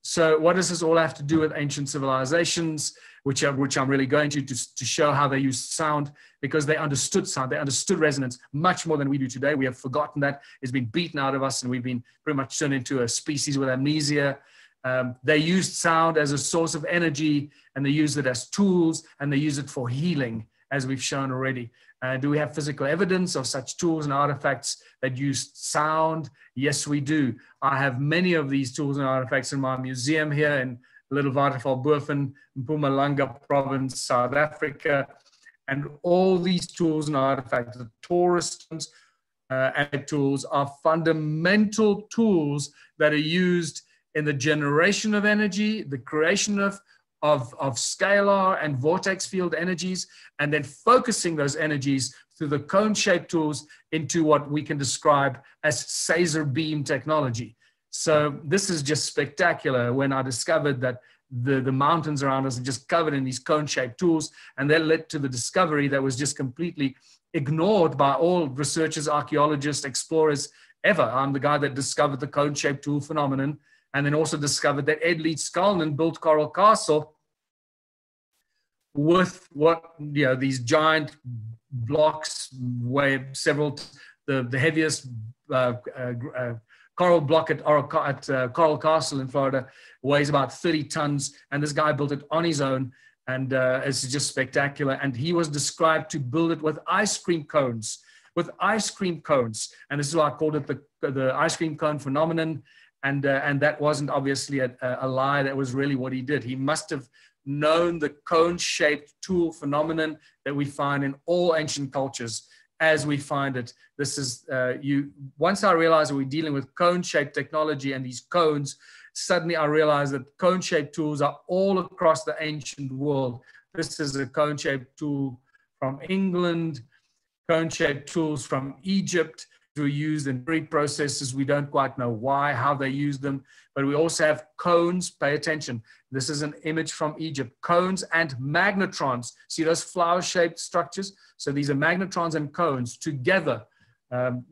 B: So what does this all have to do with ancient civilizations, which I'm really going to show how they used sound, because they understood sound, they understood resonance much more than we do today. We have forgotten that. It's been beaten out of us, and we've been pretty much turned into a species with amnesia. They used sound as a source of energy, and they used it as tools, and they use it for healing, as we've shown already. Do we have physical evidence of such tools and artifacts that used sound? Yes, we do. I have many of these tools and artifacts in my museum here in Little Waterval-Boven, Mpumalanga province, South Africa. And all these tools and artifacts, the Taurus stones and tools, are fundamental tools that are used in the generation of energy, the creation of scalar and vortex field energies, and then focusing those energies through the cone-shaped tools into what we can describe as Cesar beam technology. So this is just spectacular. When I discovered that the mountains around us are just covered in these cone-shaped tools, and that led to the discovery that was just completely ignored by all researchers, archaeologists, explorers ever. I'm the guy that discovered the cone-shaped tool phenomenon, and then also discovered that Ed Leeds Skalnin built Coral Castle with these giant blocks weigh the heaviest coral block at Coral Castle in Florida weighs about 30 tons, and this guy built it on his own, and it's just spectacular. And he was described to build it with ice cream cones, and this is why I called it the ice cream cone phenomenon. And that wasn't obviously a lie. That was really what he did. He must have known the cone-shaped tool phenomenon that we find in all ancient cultures as we find it. This is, once I realized that we're dealing with cone-shaped technology and these cones, suddenly I realized that cone-shaped tools are all across the ancient world. This is a cone-shaped tool from England, cone-shaped tools from Egypt, were used in breed processes. We don't quite know why, how they use them, but we also have cones. Pay attention. This is an image from Egypt. Cones and magnetrons. See those flower-shaped structures? So these are magnetrons and cones together.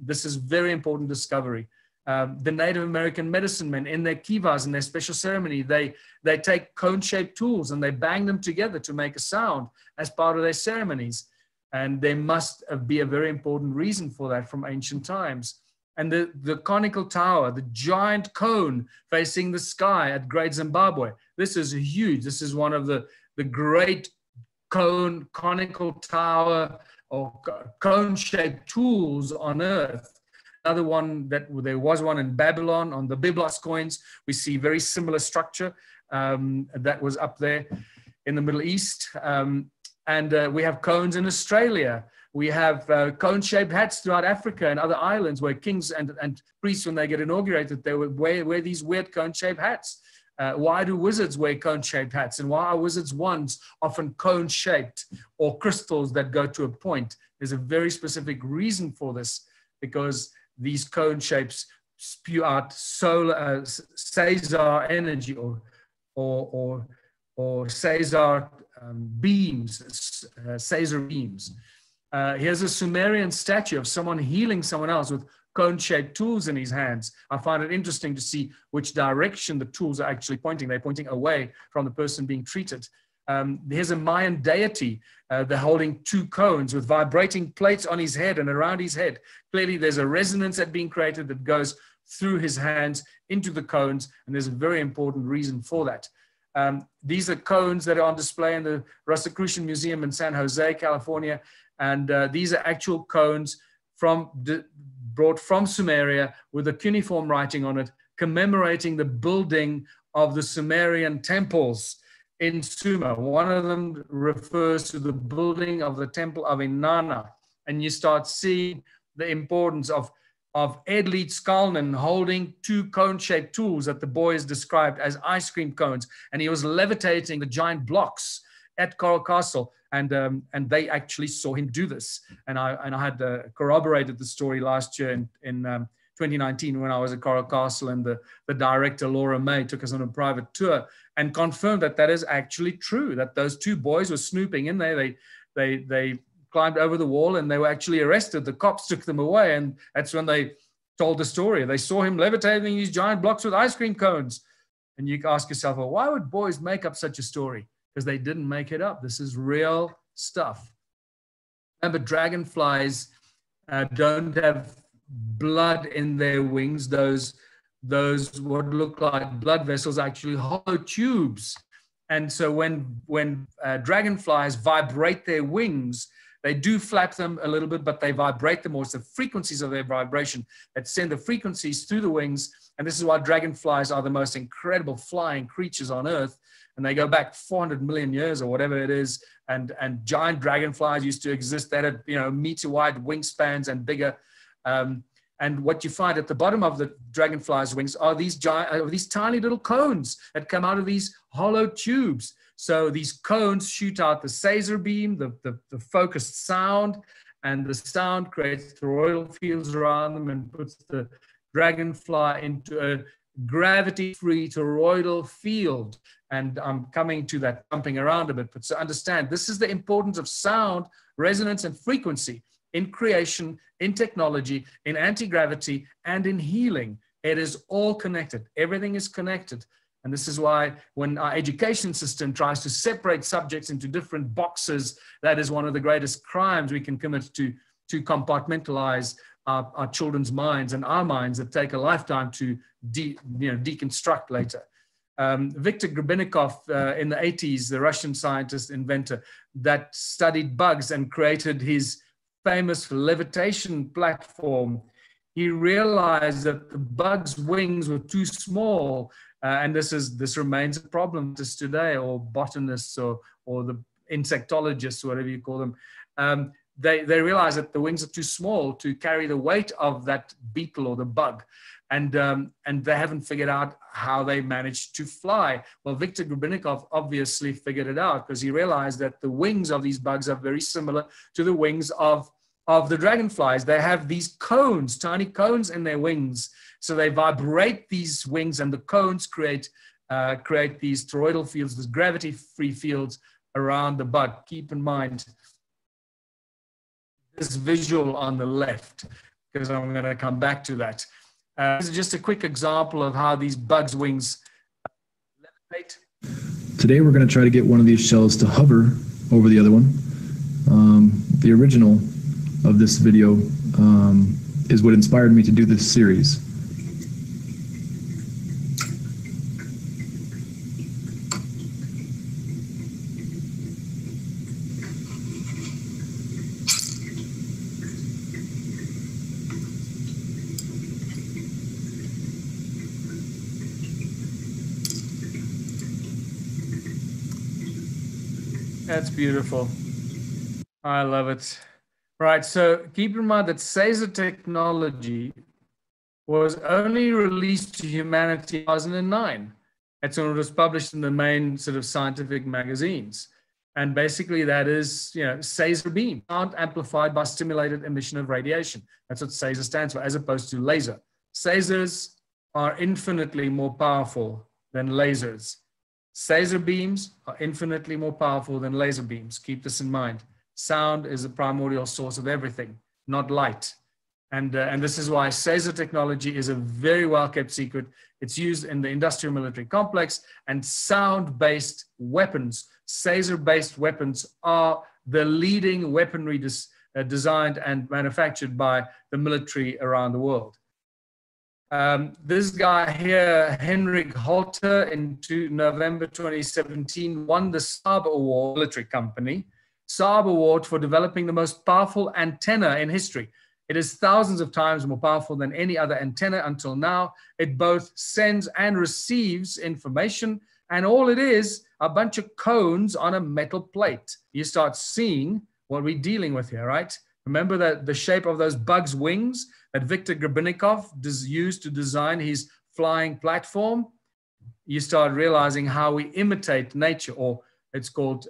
B: This is very important discovery. The Native American medicine men in their kivas, in their special ceremony, they take cone-shaped tools and they bang them together to make a sound as part of their ceremonies. And there must be a very important reason for that from ancient times. And the conical tower, the giant cone facing the sky at Great Zimbabwe, this is huge. This is one of the great conical tower or cone-shaped tools on Earth. Another one, there was one in Babylon on the Byblos coins. We see very similar structure. that was up there in the Middle East. And we have cones in Australia. We have cone-shaped hats throughout Africa and other islands where kings and priests, when they get inaugurated, they would wear these weird cone-shaped hats. Why do wizards wear cone-shaped hats? And why are wizards' wands often cone-shaped or crystals that go to a point? There's a very specific reason for this, because these cone shapes spew out solar Cesar energy or Cesar beams, Cesar beams. Here's a Sumerian statue of someone healing someone else with cone-shaped tools in his hands. I find it interesting to see which direction the tools are actually pointing. They're pointing away from the person being treated. Here's a Mayan deity. They're holding two cones with vibrating plates on his head and around his head. Clearly, there's a resonance that's being created that goes through his hands into the cones, and there's a very important reason for that. These are cones that are on display in the Rosicrucian Museum in San Jose, California, and these are actual cones brought from Sumeria with a cuneiform writing on it, commemorating the building of the Sumerian temples in Sumer. One of them refers to the building of the temple of Inanna, and you start seeing the importance of Edlid Skalnin holding two cone-shaped tools that the boy is described as ice cream cones, and he was levitating the giant blocks at Coral Castle, and they actually saw him do this. And I had corroborated the story last year in 2019 when I was at Coral Castle, and the director Laura May took us on a private tour and confirmed that that is actually true, that those two boys were snooping in there. They climbed over the wall and they were actually arrested. The cops took them away, and that's when they told the story. They saw him levitating these giant blocks with ice cream cones. And you ask yourself, well, why would boys make up such a story? Because they didn't make it up. This is real stuff. Remember, dragonflies don't have blood in their wings. Those what look like blood vessels are actually hollow tubes. And so when dragonflies vibrate their wings, they do flap them a little bit, but they vibrate them more. It's the frequencies of their vibration that send the frequencies through the wings. And this is why dragonflies are the most incredible flying creatures on Earth. And they go back 400 million years or whatever it is. And giant dragonflies used to exist that had, meter-wide wingspans and bigger. And what you find at the bottom of the dragonfly's wings are these tiny little cones that come out of these hollow tubes. So these cones shoot out the Cesar beam, the focused sound, and the sound creates toroidal fields around them and puts the dragonfly into a gravity-free toroidal field. And I'm coming to that jumping around a bit, but to understand, this is the importance of sound, resonance, and frequency in creation, in technology, in anti-gravity, and in healing. It is all connected. Everything is connected. And this is why when our education system tries to separate subjects into different boxes, that is one of the greatest crimes we can commit to compartmentalize our children's minds and our minds that take a lifetime to deconstruct later. Viktor Grebennikov in the 80s, the Russian scientist, inventor, that studied bugs and created his famous levitation platform. He realized that the bug's wings were too small, and this remains a problem to us today, or botanists or the insectologists, whatever you call them. They realize that the wings are too small to carry the weight of that beetle or the bug. And they haven't figured out how they managed to fly. Well, Viktor Grebennikov obviously figured it out, because he realized that the wings of these bugs are very similar to the wings of the dragonflies. They have these cones, tiny cones in their wings. So they vibrate these wings, and the cones create these toroidal fields, these gravity-free fields around the bug. Keep in mind this visual on the left, because I'm going to come back to that. This is just a quick example of how these bugs' wings levitate.
F: Today we're going to try to get one of these shells to hover over the other one. The original of this video is what inspired me to do this series.
B: That's beautiful. I love it. Right. So keep in mind that Cesar technology was only released to humanity in 2009. That's when it was published in the main sort of scientific magazines. And basically that is, Cesar beam, sound amplified by stimulated emission of radiation. That's what Cesar stands for, as opposed to laser. Cesars are infinitely more powerful than lasers. Cesar beams are infinitely more powerful than laser beams. Keep this in mind. Sound is a primordial source of everything, not light. And this is why Cesar technology is a very well-kept secret. It's used in the industrial military complex, and sound-based weapons, Cesar-based weapons, are the leading weaponry designed and manufactured by the military around the world. This guy here, Henrik Holter, in November 2017, won the Saab Award, military company, Saab Award for developing the most powerful antenna in history. It is thousands of times more powerful than any other antenna until now. It both sends and receives information, and all it is, a bunch of cones on a metal plate. You start seeing what we're dealing with here, right? Remember that the shape of those bugs' wings that Viktor Grebennikov used to design his flying platform? You start realizing how we imitate nature, or it's called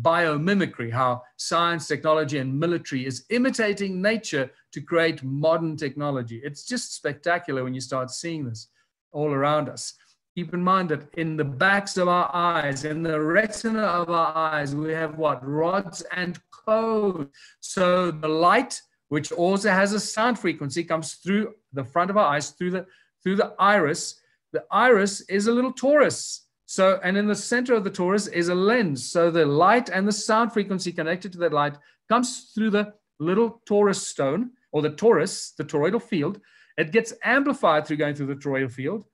B: biomimicry, how science, technology, and military is imitating nature to create modern technology. It's just spectacular when you start seeing this all around us. Keep in mind that in the backs of our eyes, in the retina of our eyes, we have what? Rods and cones. So the light, which also has a sound frequency, comes through the front of our eyes, through the iris. The iris is a little torus. So, and in the center of the torus is a lens. So the light and the sound frequency connected to that light comes through the little torus stone, or the torus, the toroidal field. It gets amplified through going through the toroidal field,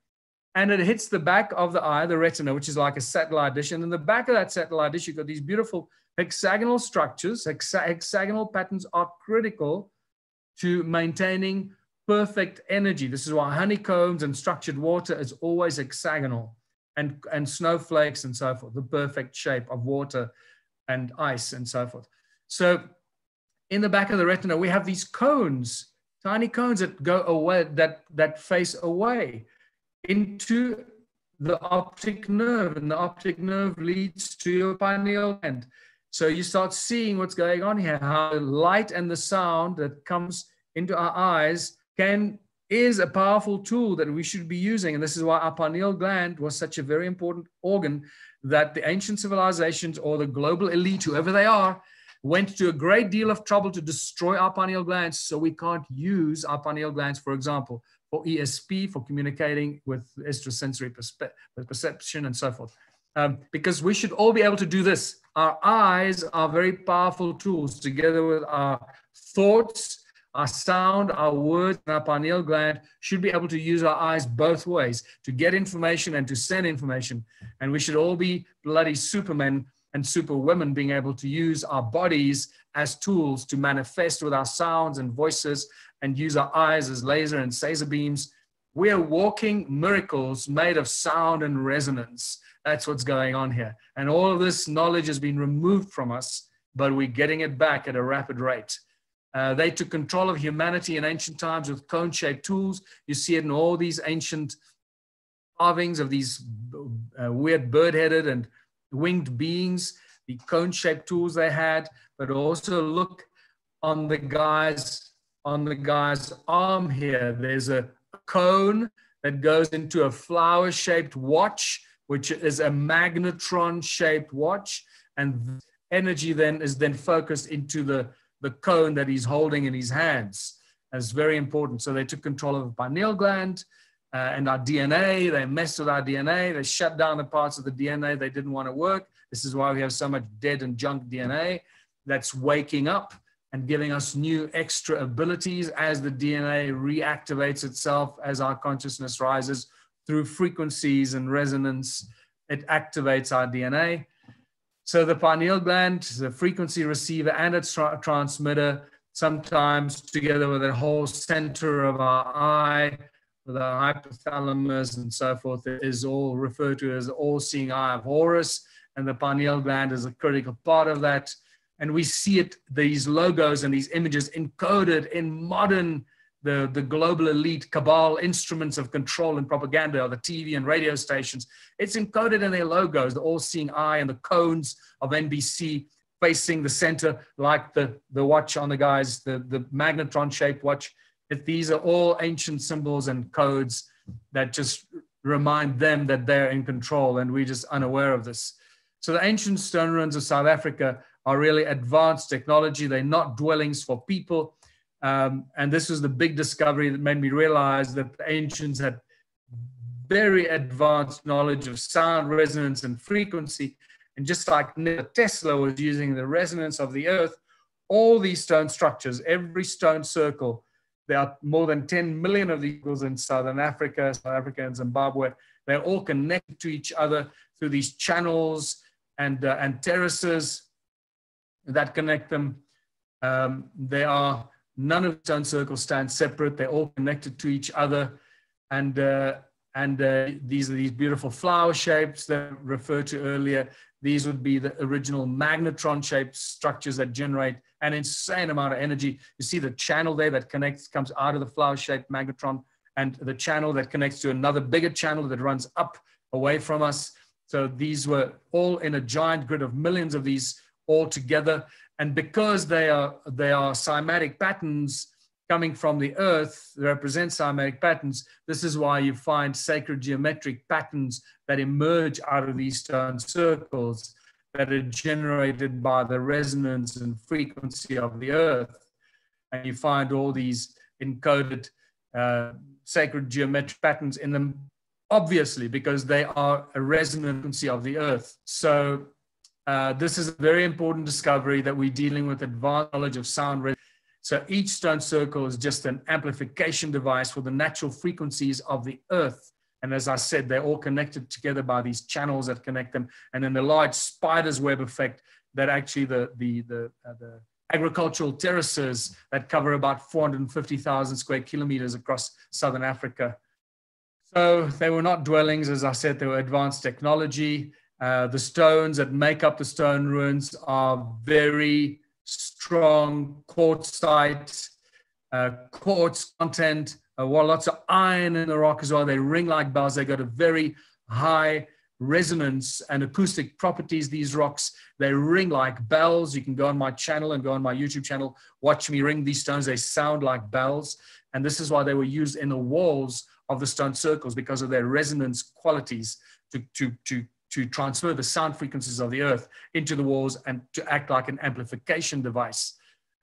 B: and it hits the back of the eye, the retina, which is like a satellite dish. And in the back of that satellite dish, you've got these beautiful hexagonal structures. Hexagonal patterns are critical to maintaining perfect energy. This is why honeycombs and structured water is always hexagonal, and snowflakes and so forth, the perfect shape of water and ice and so forth. So in the back of the retina, we have these cones, tiny cones that go away, that face away into the optic nerve, and the optic nerve leads to your pineal gland. So you start seeing what's going on here, how the light and the sound that comes into our eyes is a powerful tool that we should be using. And this is why our pineal gland was such a very important organ that the ancient civilizations, or the global elite, whoever they are, went to a great deal of trouble to destroy our pineal glands, so we can't use our pineal glands, for example, for ESP, for communicating with extrasensory perception and so forth. Because we should all be able to do this. Our eyes are very powerful tools, together with our thoughts, our sound, our words, and our pineal gland should be able to use our eyes both ways, to get information and to send information. And we should all be bloody supermen and superwomen, being able to use our bodies as tools to manifest with our sounds and voices, and use our eyes as laser and Cesar beams. We are walking miracles made of sound and resonance. That's what's going on here. And all of this knowledge has been removed from us, but we're getting it back at a rapid rate. They took control of humanity in ancient times with cone-shaped tools. You see it in all these ancient carvings of these weird bird-headed and winged beings, the cone-shaped tools they had. But also look on the guy's arm here. There's a cone that goes into a flower-shaped watch, which is a magnetron-shaped watch, and energy then is focused into the cone that he's holding in his hands. That's very important. So they took control of the pineal gland and our DNA. They messed with our DNA. They shut down the parts of the DNA they didn't want to work. This is why we have so much dead and junk DNA that's waking up and giving us new extra abilities as the DNA reactivates itself, as our consciousness rises through frequencies and resonance. It activates our DNA. So the pineal gland, the frequency receiver and its transmitter, sometimes together with the whole center of our eye, with our hypothalamus and so forth, is all referred to as the all-seeing eye of Horus. and the pineal gland is a critical part of that. And we see it, these logos and these images encoded in modern, the global elite cabal instruments of control and propaganda, or the TV and radio stations. It's encoded in their logos, the all-seeing eye and the cones of NBC facing the center, like the watch on the guys, the magnetron-shaped watch. These are all ancient symbols and codes that just remind them that they're in control, and we're just unaware of this. So the ancient stone ruins of South Africa are really advanced technology. They're not dwellings for people. And this was the big discovery that made me realize that the ancients had very advanced knowledge of sound, resonance, and frequency. And just like Nikola Tesla was using the resonance of the earth, all these stone structures, every stone circle, there are more than 10 million of these in South Africa and Zimbabwe. They're all connected to each other through these channels and terraces that connect them. None of the stone circles stand separate. They're all connected to each other. And these are these beautiful flower shapes that I referred to earlier. These would be the original magnetron-shaped structures that generate an insane amount of energy. You see the channel there that comes out of the flower-shaped magnetron, and the channel that connects to another bigger channel that runs up away from us. So these were all in a giant grid of millions of these all together. And because they are cymatic patterns coming from the earth, represent cymatic patterns, this is why you find sacred geometric patterns that emerge out of these stone circles that are generated by the resonance and frequency of the earth. And you find all these encoded sacred geometric patterns in them, obviously, because they are a resonant frequency of the earth. So this is a very important discovery, that we're dealing with advanced knowledge of sound. So each stone circle is just an amplification device for the natural frequencies of the earth. And as I said, they're all connected together by these channels that connect them. And then the large spider's web effect that actually the agricultural terraces that cover about 450,000 square kilometers across Southern Africa. So they were not dwellings, as I said, they were advanced technology. The stones that make up the stone ruins are very strong quartzite, quartz content, lots of iron in the rock as well. They ring like bells. They got a very high resonance and acoustic properties, these rocks. They ring like bells. You can go on my channel and go on my YouTube channel, watch me ring these stones. They sound like bells. And this is why they were used in the walls of the stone circles, because of their resonance qualities to transfer the sound frequencies of the earth into the walls and to act like an amplification device.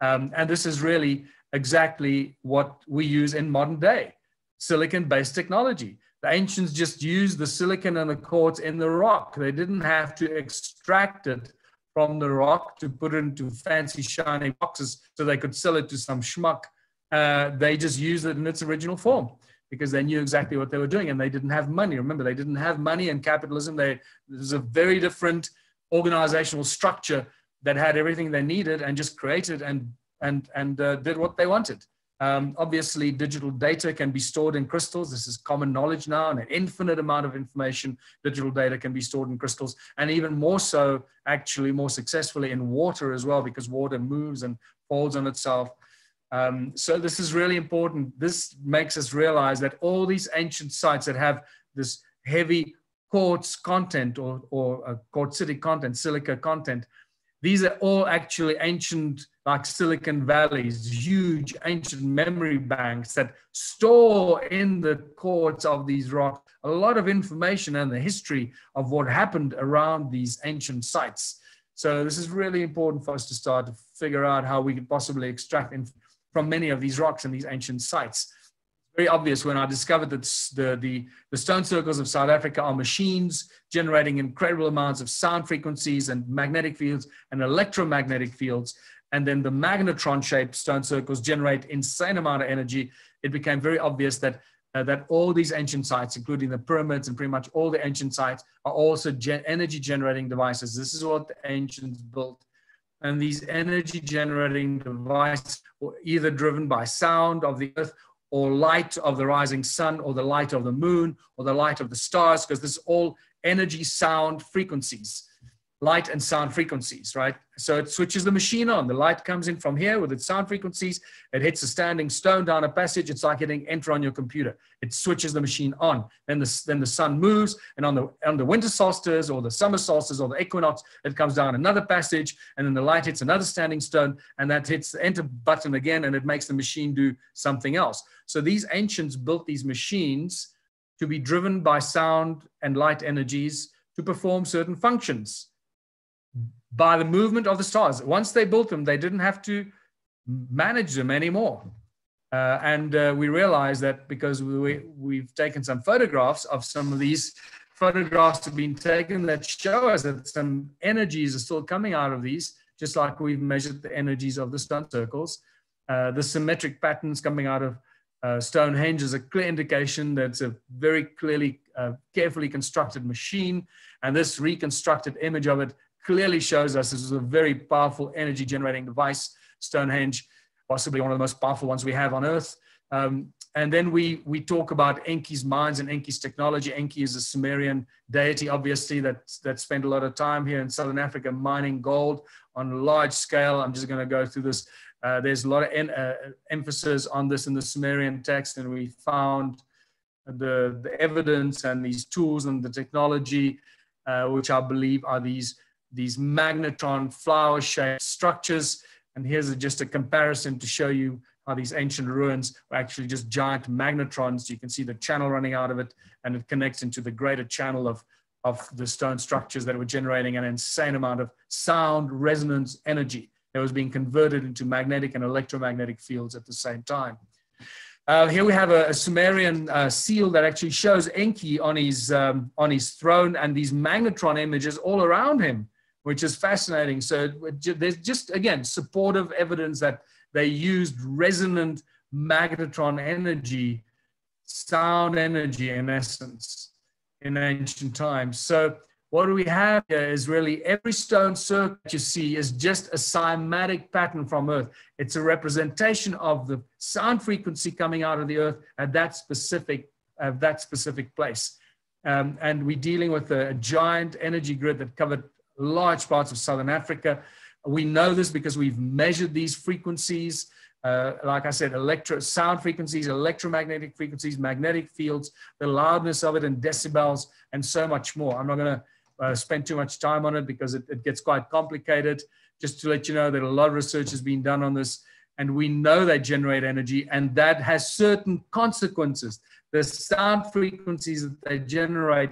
B: And this is really exactly what we use in modern day, silicon-based technology. The ancients just used the silicon and the quartz in the rock. They didn't have to extract it from the rock to put it into fancy shiny boxes so they could sell it to some schmuck. They just used it in its original form, because they knew exactly what they were doing, and they didn't have money. Remember, they didn't have money in capitalism. There's a very different organizational structure that had everything they needed and just created and did what they wanted. Obviously, digital data can be stored in crystals. This is common knowledge now, and an infinite amount of information, digital data can be stored in crystals, and even more so, actually more successfully in water as well, because water moves and folds on itself. So this is really important. This makes us realize that all these ancient sites that have this heavy quartz content or quartzitic content, silica content, these are all actually ancient, like Silicon Valleys, huge ancient memory banks that store in the quartz of these rocks a lot of information and the history of what happened around these ancient sites. So this is really important for us to start to figure out how we could possibly extract from many of these rocks and these ancient sites. Very obvious when I discovered that the stone circles of South Africa are machines generating incredible amounts of sound frequencies and magnetic fields and electromagnetic fields. And then the magnetron-shaped stone circles generate insane amount of energy. It became very obvious that all these ancient sites, including the pyramids and pretty much all the ancient sites, are also energy-generating devices. This is what the ancients built. And these energy-generating devices were either driven by sound of the earth, or light of the rising sun, or the light of the moon, or the light of the stars, because this is all energy sound frequencies. light and sound frequencies, right? So it switches the machine on. The light comes in from here with its sound frequencies. It hits a standing stone down a passage. It's like hitting enter on your computer. It switches the machine on. Then the sun moves, and on the winter solstice or the summer solstice or the equinox, it comes down another passage, and then the light hits another standing stone, and that hits the enter button again, and it makes the machine do something else. So these ancients built these machines to be driven by sound and light energies to perform certain functions by the movement of the stars. Once they built them, they didn't have to manage them anymore. We realized that because we've taken some photographs of some of these photographs have been taken that show us that some energies are still coming out of these, just like we've measured the energies of the stone circles. The symmetric patterns coming out of Stonehenge is a clear indication that it's a very clearly, carefully constructed machine. And this reconstructed image of it clearly shows us this is a very powerful energy generating device, Stonehenge, possibly one of the most powerful ones we have on Earth. And then we talk about Enki's mines and Enki's technology. Enki is a Sumerian deity, obviously, that spent a lot of time here in Southern Africa mining gold on a large scale. I'm just going to go through this. There's a lot of emphasis on this in the Sumerian text, and we found the evidence and these tools and the technology, which I believe are these magnetron flower-shaped structures. And here's just a comparison to show you how these ancient ruins were actually just giant magnetrons. You can see the channel running out of it, and it connects into the greater channel of the stone structures that were generating an insane amount of sound resonance energy that was being converted into magnetic and electromagnetic fields at the same time. Here we have a Sumerian seal that actually shows Enki on his throne and these magnetron images all around him, which is fascinating. So there's just, again, supportive evidence that they used resonant magnetron energy, sound energy in essence, in ancient times. So what we have here is really every stone circle that you see is just a cymatic pattern from Earth. It's a representation of the sound frequency coming out of the Earth at that specific place. And we're dealing with a giant energy grid that covered large parts of Southern Africa. We know this because we've measured these frequencies. Like I said, sound frequencies, electromagnetic frequencies, magnetic fields, the loudness of it in decibels, and so much more. I'm not going to spend too much time on it because it gets quite complicated. Just to let you know that a lot of research has been done on this, and we know they generate energy, and that has certain consequences. The sound frequencies that they generate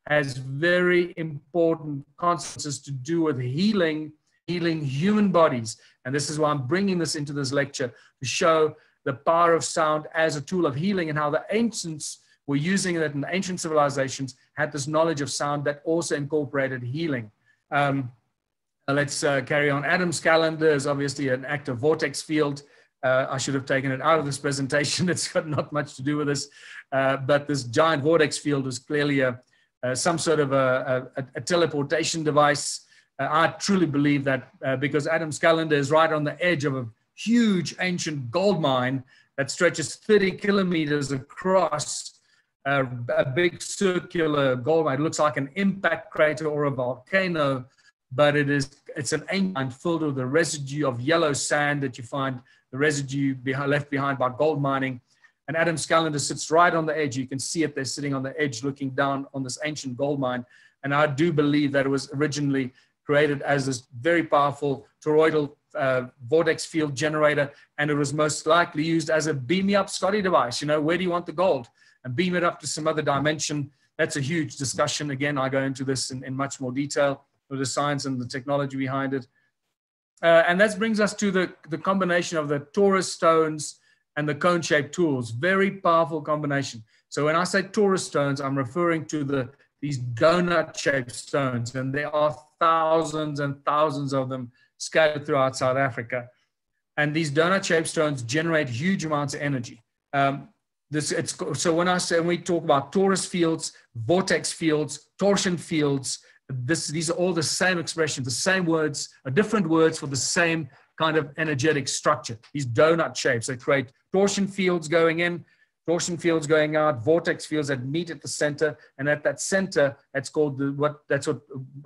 B: has very important consequences to do with healing human bodies. And this is why I'm bringing this into this lecture, to show the power of sound as a tool of healing and how the ancients were using it, and ancient civilizations had this knowledge of sound that also incorporated healing. Let's carry on. Adam's calendar is obviously an active vortex field. I should have taken it out of this presentation. It's got not much to do with this, but this giant vortex field is clearly some sort of a teleportation device. I truly believe that because Adam's calendar is right on the edge of a huge ancient gold mine that stretches 30 kilometers across, a big circular gold mine. It looks like an impact crater or a volcano, but it's an ancient mine filled with the residue of yellow sand that you find, the residue left behind by gold mining. And Adam's calendar sits right on the edge. You can see it there sitting on the edge looking down on this ancient gold mine. And I do believe that it was originally created as this very powerful toroidal vortex field generator, and it was most likely used as a beam me up Scotty device. You know, where do you want the gold? And beam it up to some other dimension. That's a huge discussion. Again, I go into this in much more detail with the science and the technology behind it. And that brings us to the combination of the Taurus stones and the cone-shaped tools. Very powerful combination. So when I say Taurus stones, I'm referring to these donut-shaped stones, and there are thousands and thousands of them scattered throughout South Africa. And these donut-shaped stones generate huge amounts of energy. So when we talk about Taurus fields, vortex fields, torsion fields, these are all the same expressions, the same words, different words for the same kind of energetic structure. These donut shapes that create torsion fields going in, torsion fields going out, vortex fields that meet at the center, and at that center, that's called what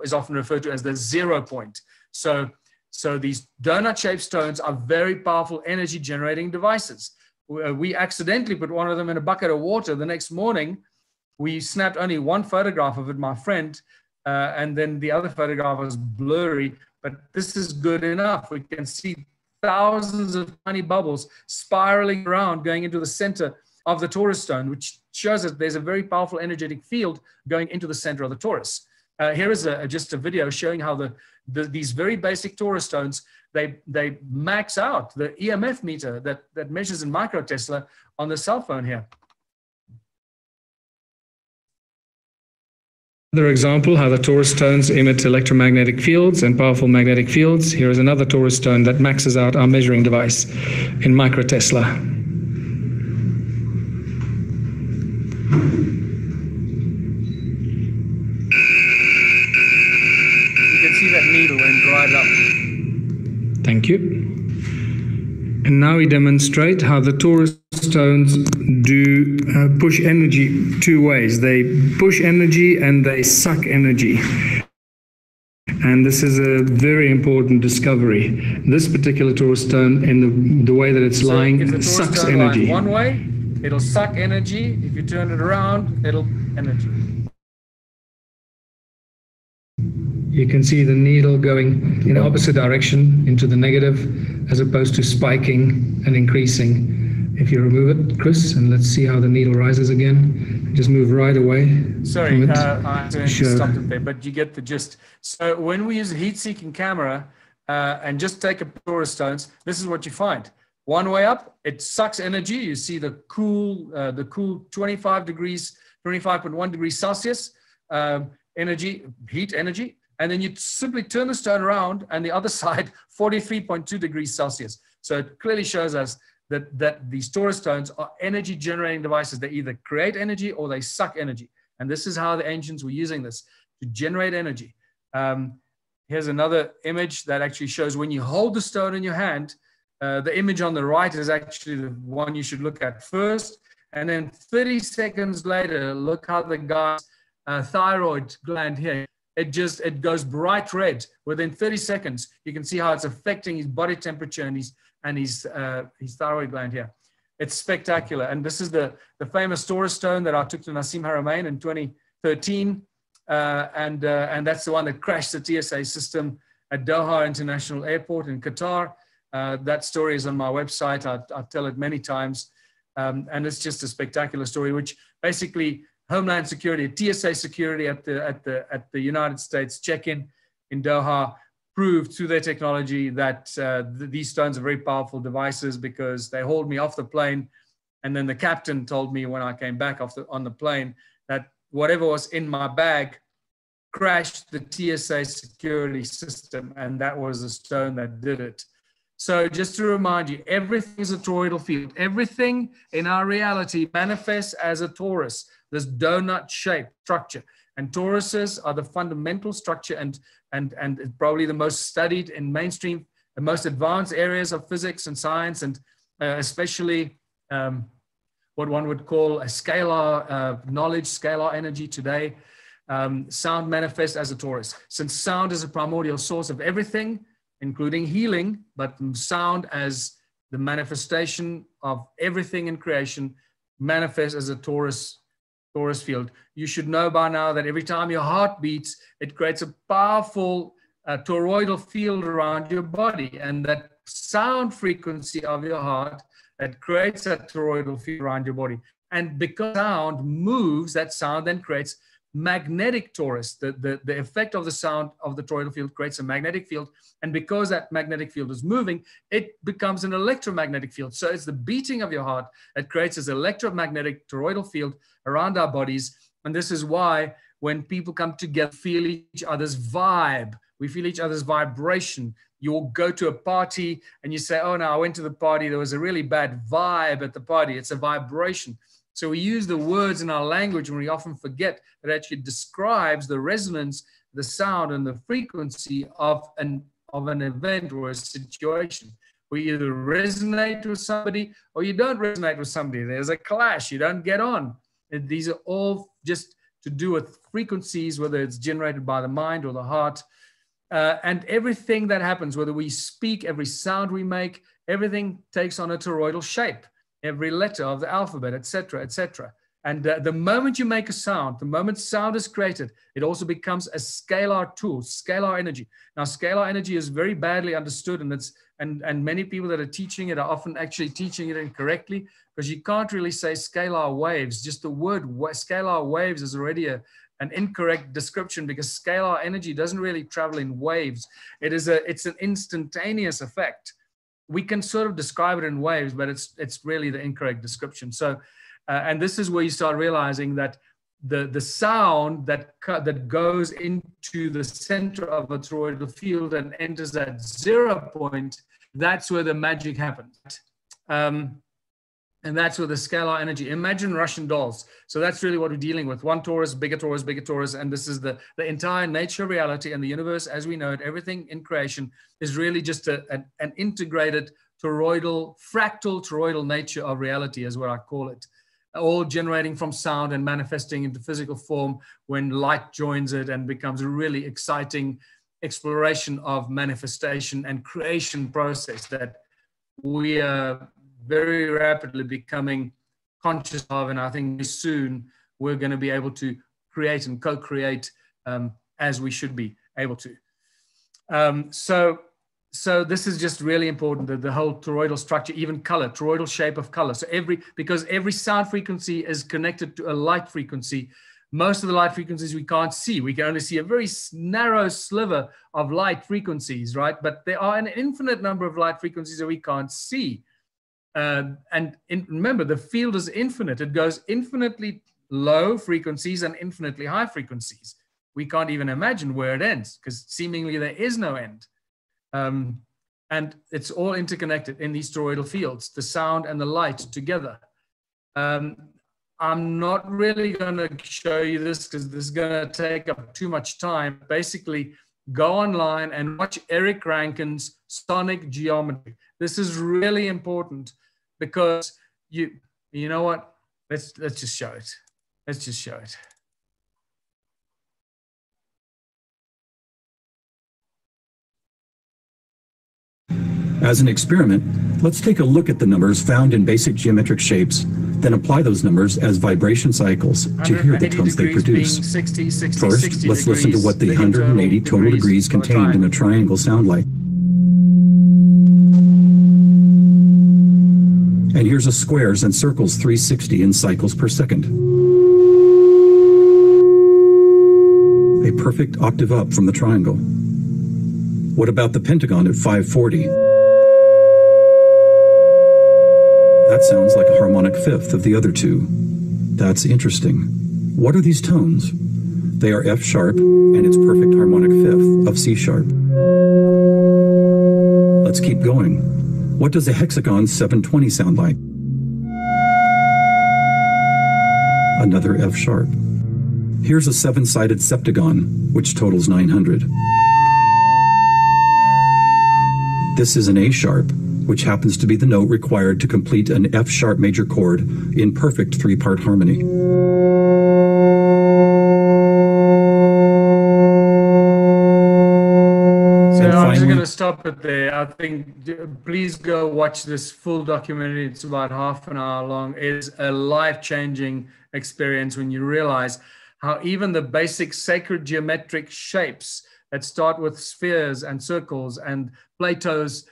B: is often referred to as the 0 point. So these donut-shaped stones are very powerful energy-generating devices. We accidentally put one of them in a bucket of water. The next morning, we snapped only one photograph of it, my friend, and then the other photograph was blurry, but this is good enough. We can see thousands of tiny bubbles spiraling around, going into the center of the torus stone, which shows that there's a very powerful energetic field going into the center of the torus. Here is just a video showing how these very basic torus stones, they max out the EMF meter that measures in microtesla on the cell phone here. Another example how the torus stones emit electromagnetic fields and powerful magnetic fields. Here is another torus stone that maxes out our measuring device in microtesla. You can see that needle and dried up. Thank you. And now we demonstrate how the torus stones do push energy two ways. They push energy and they suck energy. And this is a very important discovery. This particular torus stone, in the way that it's lying, sucks energy. One way, it'll suck energy. If you turn it around, it'll energy. You can see the needle going in the opposite direction into the negative, as opposed to spiking and increasing. If you remove it, Chris, and let's see how the needle rises again. Just move right away. Sorry, I stopped it there, but you get the gist. So when we use a heat-seeking camera and just take a torus stones, this is what you find. One way up, it sucks energy. You see the cool 25 degrees, 25.1 degrees Celsius energy, heat energy. And then you simply turn the stone around and the other side, 43.2 degrees Celsius. So it clearly shows us that these torus stones are energy generating devices. They either create energy or they suck energy. And this is how the ancients were using this to generate energy. Here's another image that actually shows when you hold the stone in your hand, the image on the right is actually the one you should look at first. And then 30 seconds later, look how the guy's thyroid gland here, it goes bright red. Within 30 seconds, you can see how it's affecting his body temperature and his thyroid gland here. It's spectacular. And this is the famous torus stone that I took to Nassim Haramein in 2013. And that's the one that crashed the TSA system at Doha International Airport in Qatar. That story is on my website. I tell it many times. And it's just a spectacular story, which basically Homeland Security, TSA security at the United States check-in in Doha proved through their technology that these stones are very powerful devices because they hauled me off the plane. And then the captain told me when I came back on the plane that whatever was in my bag crashed the TSA security system. And that was the stone that did it. So just to remind you, everything is a toroidal field. Everything in our reality manifests as a torus, this donut-shaped structure. And toruses are the fundamental structure and probably the most studied in mainstream, the most advanced areas of physics and science, and especially what one would call a scalar knowledge, scalar energy today. Sound manifests as a torus. Since sound is a primordial source of everything, including healing, but sound as the manifestation of everything in creation manifests as a torus field. You should know by now that every time your heart beats, it creates a powerful toroidal field around your body, and that sound frequency of your heart that creates that toroidal field around your body. And because sound moves, that sound then creates magnetic torus. The effect of the sound of the toroidal field creates a magnetic field. And because that magnetic field is moving, it becomes an electromagnetic field. So it's the beating of your heart that creates this electromagnetic toroidal field around our bodies. And this is why when people come together, feel each other's vibe, we feel each other's vibration. You'll go to a party and you say, oh no, I went to the party. There was a really bad vibe at the party. It's a vibration. So we use the words in our language and we often forget that it actually describes the resonance, the sound and the frequency of an event or a situation. We either resonate with somebody or you don't resonate with somebody. There's a clash. You don't get on. And these are all just to do with frequencies, whether it's generated by the mind or the heart. And everything that happens, whether we speak, every sound we make, everything takes on a toroidal shape. Every letter of the alphabet, etc., etc. And the moment you make a sound, the moment sound is created, it also becomes a scalar tool, scalar energy. Now, scalar energy is very badly understood, and many people that are teaching it are often actually teaching it incorrectly, because you can't really say scalar waves. Just the word scalar waves is already an incorrect description, because scalar energy doesn't really travel in waves. It's an instantaneous effect. We can sort of describe it in waves, but it's really the incorrect description. So, and this is where you start realizing that the sound that goes into the center of a toroidal field and enters that 0 point, that's where the magic happens. And that's where the scalar energy, imagine Russian dolls. So that's really what we're dealing with. One torus, bigger torus, bigger torus. And this is the entire nature of reality and the universe as we know it. Everything in creation is really just an integrated toroidal, fractal toroidal nature of reality is what I call it. All generating from sound and manifesting into physical form when light joins it, and becomes a really exciting exploration of manifestation and creation process that we are very rapidly becoming conscious of. And I think soon we're going to be able to create and co-create as we should be able to. So this is just really important, the whole toroidal structure, even color, toroidal shape of color. So because every sound frequency is connected to a light frequency. Most of the light frequencies we can't see. We can only see a very narrow sliver of light frequencies, right? But there are an infinite number of light frequencies that we can't see. Remember, the field is infinite. It goes infinitely low frequencies and infinitely high frequencies. We can't even imagine where it ends, because seemingly there is no end. And it's all interconnected in these toroidal fields, the sound and the light together. I'm not really going to show you this because this is going to take up too much time. Basically, go online and watch Eric Rankin's Sonic Geometry. This is really important because you know what? Let's just show it. Let's just show it.
G: As an experiment, let's take a look at the numbers found in basic geometric shapes, then apply those numbers as vibration cycles to hear the tones they produce.
B: 60, 60,
G: First,
B: 60
G: let's listen to what the 180 total degrees contained in a triangle sound like. And here's a squares and circles 360 in cycles per second. A perfect octave up from the triangle. What about the pentagon at 540? That sounds like a harmonic fifth of the other two. That's interesting. What are these tones? They are F sharp and its perfect harmonic fifth of C sharp. Let's keep going. What does a hexagon 720 sound like? Another F sharp. Here's a 7-sided septagon, which totals 900. This is an A sharp, which happens to be the note required to complete an F sharp major chord in perfect 3-part harmony.
B: So I'm just going to stop it there. I think please go watch this full documentary. It's about half an hour long. It is a life-changing experience when you realize how even the basic sacred geometric shapes that start with spheres and circles and Plato's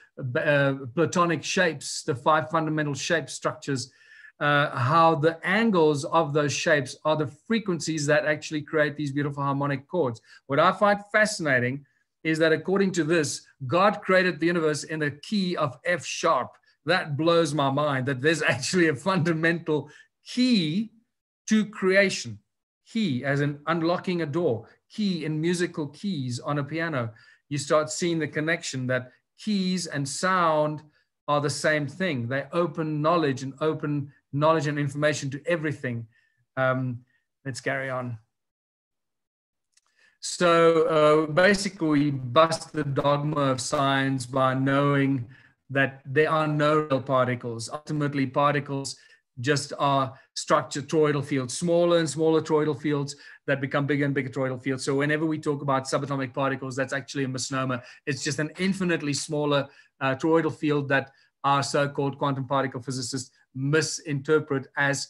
B: Platonic shapes, the 5 fundamental shape structures, how the angles of those shapes are the frequencies that actually create these beautiful harmonic chords. What I find fascinating is that according to this, God created the universe in the key of F sharp. That blows my mind, that there's actually a fundamental key to creation. Key as in unlocking a door, key in musical keys on a piano. You start seeing the connection that keys and sound are the same thing. They open knowledge and information to everything. Let's carry on. So basically we bust the dogma of science by knowing that there are no real particles. Ultimately, particles just are structured toroidal fields, smaller and smaller toroidal fields that become bigger and bigger toroidal fields. So whenever we talk about subatomic particles, that's actually a misnomer. It's just an infinitely smaller toroidal field that our so-called quantum particle physicists misinterpret as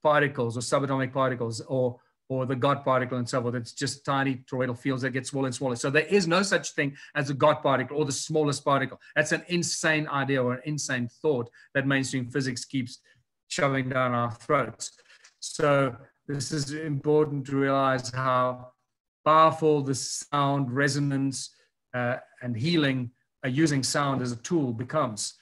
B: particles or subatomic particles or the God particle and so forth. It's just tiny toroidal fields that get smaller and smaller. So there is no such thing as a God particle or the smallest particle. That's an insane idea or an insane thought that mainstream physics keeps shoving down our throats. So this is important to realize how powerful the sound, resonance, and healing using sound as a tool becomes.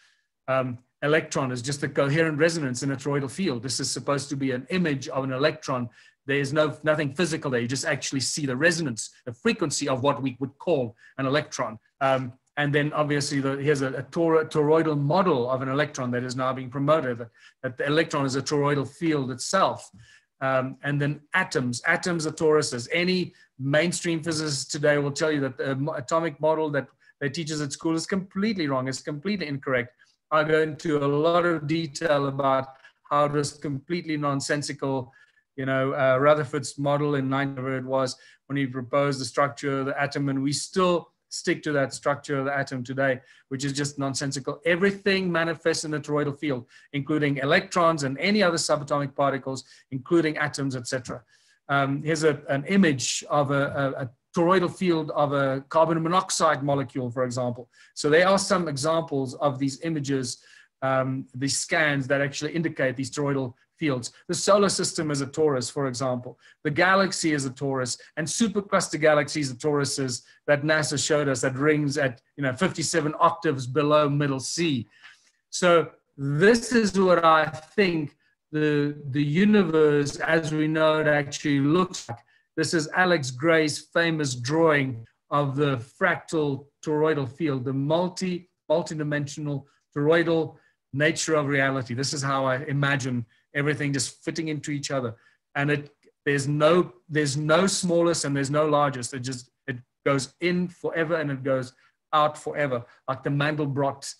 B: Electron is just a coherent resonance in a toroidal field. This is supposed to be an image of an electron. There is nothing physical there. You just actually see the resonance, the frequency of what we would call an electron. And then obviously here's a toroidal model of an electron that is now being promoted, that the electron is a toroidal field itself. And then atoms are toruses. Any mainstream physicist today will tell you that the atomic model that they teach us at school is completely wrong. It's completely incorrect. I go into a lot of detail about how this completely nonsensical, Rutherford's model in 1900 it was when he proposed the structure of the atom, and we still stick to that structure of the atom today, which is just nonsensical. Everything manifests in the toroidal field, including electrons and any other subatomic particles, including atoms, etc. Here's an image of a toroidal field of a carbon monoxide molecule, for example. So there are some examples of these images, these scans that actually indicate these toroidal fields. The solar system is a torus, for example. The galaxy is a torus, and supercluster galaxies are toruses that NASA showed us, that rings at 57 octaves below middle C. So this is what I think the universe as we know it actually looks like. This is Alex Gray's famous drawing of the fractal toroidal field, the multi-dimensional toroidal nature of reality. This is how I imagine everything just fitting into each other. And there's no smallest and there's no largest. It goes in forever and it goes out forever, like the Mandelbrot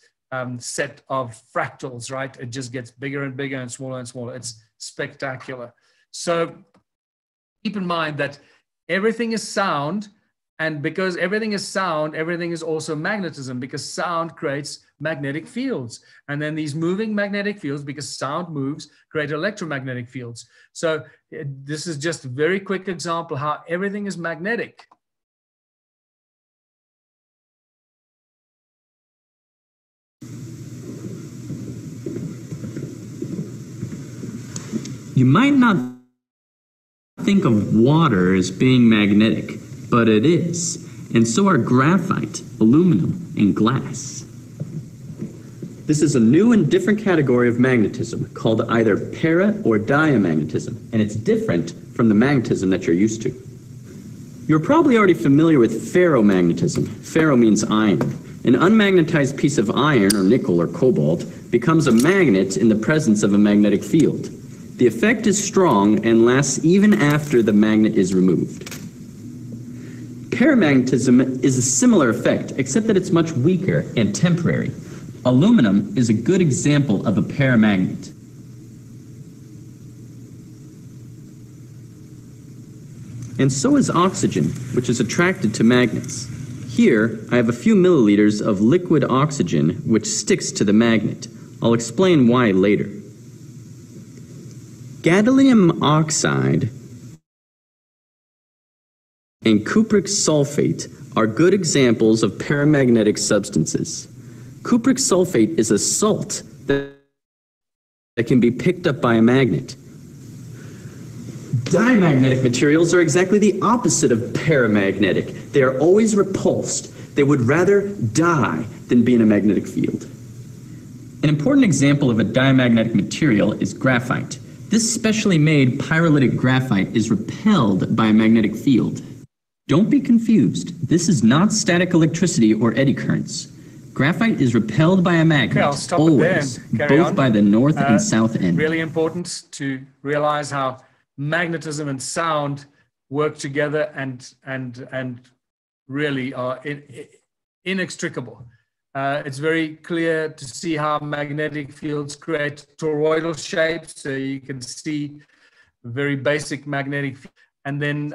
B: set of fractals, right? It just gets bigger and bigger and smaller. It's spectacular. So keep in mind that everything is sound, and because everything is sound, everything is also magnetism, because sound creates magnetic fields. And then these moving magnetic fields, because sound moves, create electromagnetic fields. So this is just a very quick example how everything is magnetic.
H: You might not think of water as being magnetic, but it is, and so are graphite, aluminum, and glass.
I: This is a new and different category of magnetism called either para or diamagnetism, and it's different from the magnetism that you're used to. You're probably already familiar with ferromagnetism. Ferro means iron. An unmagnetized piece of iron, or nickel or cobalt, becomes a magnet in the presence of a magnetic field. The effect is strong and lasts even after the magnet is removed. Paramagnetism is a similar effect, except that it's much weaker and temporary. Aluminum is a good example of a paramagnet. And so is oxygen, which is attracted to magnets. Here, I have a few milliliters of liquid oxygen, which sticks to the magnet. I'll explain why later. Gadolinium oxide and cupric sulfate are good examples of paramagnetic substances. Cupric sulfate is a salt that can be picked up by a magnet. Diamagnetic materials are exactly the opposite of paramagnetic. They are always repulsed. They would rather die than be in a magnetic field.
H: An important example of a diamagnetic material is graphite. This specially made pyrolytic graphite is repelled by a magnetic field. Don't be confused. This is not static electricity or eddy currents. Graphite is repelled by a magnet, always, both by the north and south end.
B: Really important to realize how magnetism and sound work together and really are inextricable. It's very clear to see how magnetic fields create toroidal shapes. So you can see very basic magnetic field. And then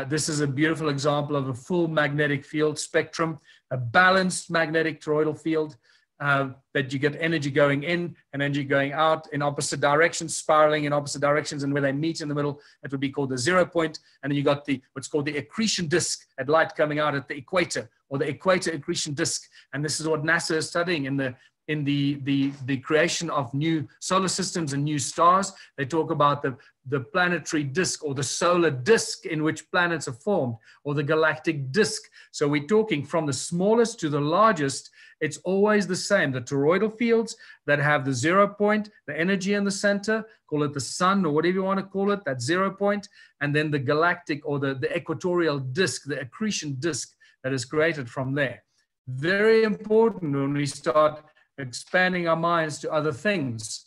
B: this is a beautiful example of a full magnetic field spectrum, a balanced magnetic toroidal field that you get energy going in and energy going out in opposite directions, spiraling in opposite directions, and where they meet in the middle, that would be called the 0 point. And then you got the what's called the accretion disk at light coming out at the equator, or the equator accretion disk. And this is what NASA is studying in the creation of new solar systems and new stars. They talk about the planetary disk, or the solar disk in which planets are formed, or the galactic disk. So we're talking from the smallest to the largest. It's always the same. The toroidal fields that have the 0 point, the energy in the center, call it the sun or whatever you want to call it, that 0 point, and then the galactic or the equatorial disk, the accretion disk that is created from there. Very important when we start expanding our minds to other things.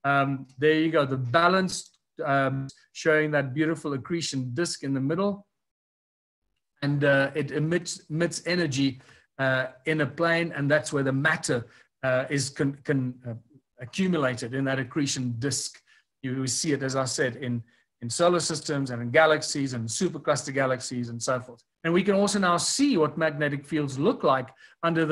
B: There you go, the balanced, showing that beautiful accretion disk in the middle, and it emits energy in a plane, and that's where the matter is accumulated in that accretion disk. You see it, as I said, in solar systems and in galaxies and supercluster galaxies and so forth. And we can also now see what magnetic fields look like under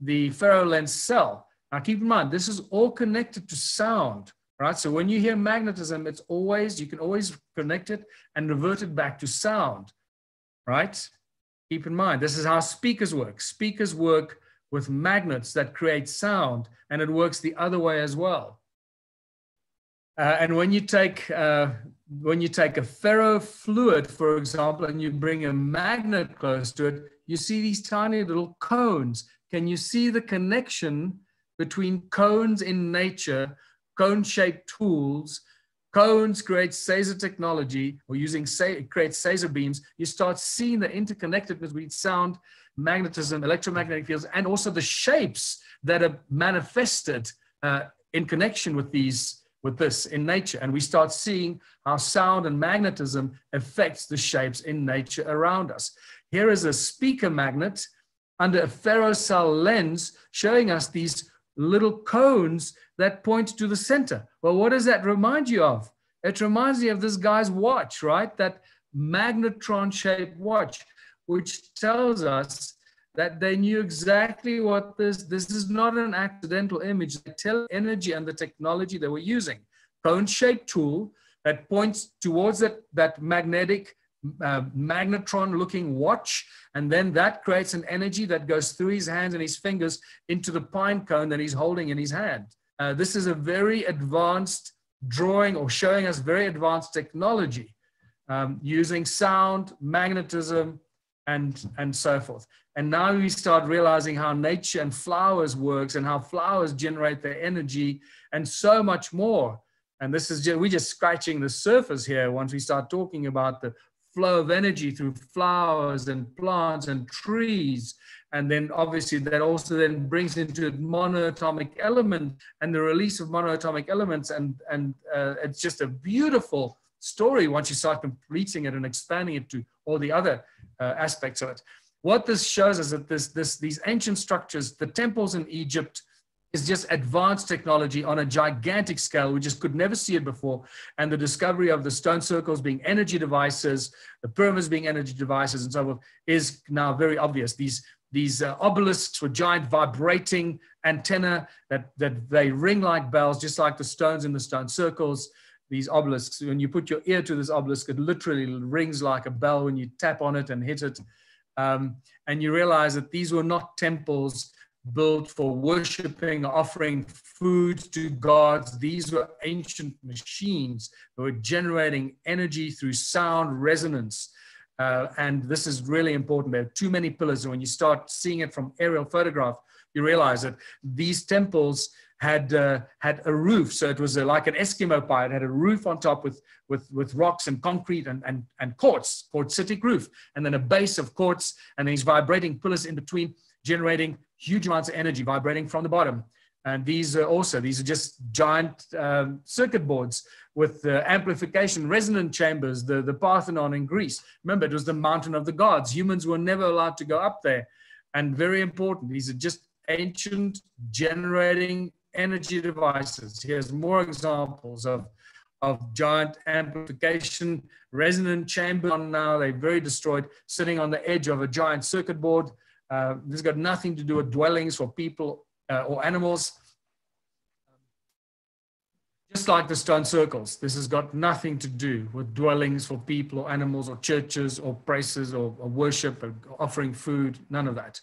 B: the ferrolens cell. Now keep in mind, this is all connected to sound, right? So when you hear magnetism, it's always, you can always connect it and revert it back to sound, right? Keep in mind, this is how speakers work. Speakers work with magnets that create sound, and it works the other way as well. And when you take a ferrofluid, for example, and you bring a magnet close to it, you see these tiny little cones. Can you see the connection between cones in nature, cone-shaped tools? Cones create Cesar technology, or create Cesar beams. You start seeing the interconnectedness between sound, magnetism, electromagnetic fields, and also the shapes that are manifested in connection with this in nature. And we start seeing how sound and magnetism affects the shapes in nature around us. Here is a speaker magnet under a ferrocell lens showing us these little cones that point to the center. Well, what does that remind you of? It reminds you of this guy's watch, right? That magnetron-shaped watch, which tells us that they knew exactly what this is not an accidental image. They tell energy and the technology they were using. Cone-shaped tool that points towards that magnetic magnetron-looking watch, and then that creates an energy that goes through his hands and his fingers into the pine cone that he's holding in his hand. This is a very advanced drawing, or showing us very advanced technology using sound, magnetism, and so forth. And now we start realizing how nature and flowers works, and how flowers generate their energy, and so much more. And this is we're just scratching the surface here once we start talking about the flow of energy through flowers and plants and trees. And then obviously that also then brings into it monoatomic element and the release of monoatomic elements. And it's just a beautiful story once you start completing it and expanding it to all the other aspects of it. What this shows is that these ancient structures, the temples in Egypt, is just advanced technology on a gigantic scale. We just could never see it before. And the discovery of the stone circles being energy devices, the pyramids being energy devices, and so forth, is now very obvious. These obelisks with giant vibrating antenna that they ring like bells, just like the stones in the stone circles. These obelisks, when you put your ear to this obelisk, it literally rings like a bell when you tap on it and hit it. And you realize that these were not temples built for worshiping, offering food to gods. These were ancient machines that were generating energy through sound resonance. And this is really important. There are too many pillars. And when you start seeing it from aerial photograph, you realize that these temples had a roof. So it was like an Eskimo pie. It had a roof on top with rocks and concrete and quartz, quartzitic roof, and then a base of quartz, and these vibrating pillars in between, generating huge amounts of energy vibrating from the bottom. And these are just giant circuit boards with amplification, resonant chambers, the Parthenon in Greece. Remember, it was the mountain of the gods. Humans were never allowed to go up there. And very important, these are just ancient generating energy devices. Here's more examples of giant amplification resonant chambers. Now they're very destroyed, sitting on the edge of a giant circuit board. This has got nothing to do with dwellings for people or animals. Just like the stone circles, this has got nothing to do with dwellings for people or animals or churches or places or worship or offering food, none of that.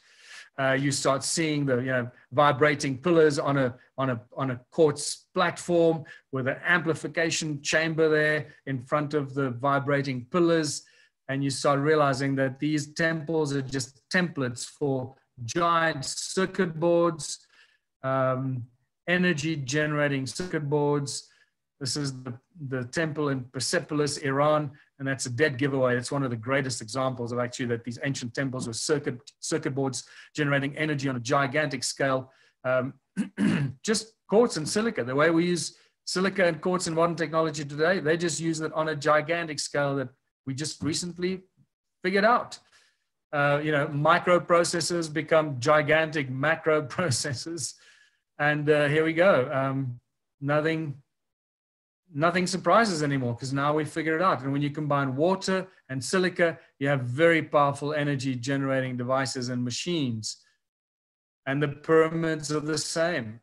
B: You start seeing the vibrating pillars on a quartz platform with an amplification chamber there in front of the vibrating pillars, and you start realizing that these temples are just templates for giant circuit boards, energy generating circuit boards. This is the temple in Persepolis, Iran, and that's a dead giveaway. It's one of the greatest examples of actually that these ancient temples were circuit boards generating energy on a gigantic scale. Just quartz and silica, the way we use silica and quartz in modern technology today, they just use it on a gigantic scale that we just recently figured out. Microprocessors become gigantic macro processors. And here we go. Nothing surprises anymore because now we figured it out. And when you combine water and silica, you have very powerful energy generating devices and machines. And the pyramids are the same.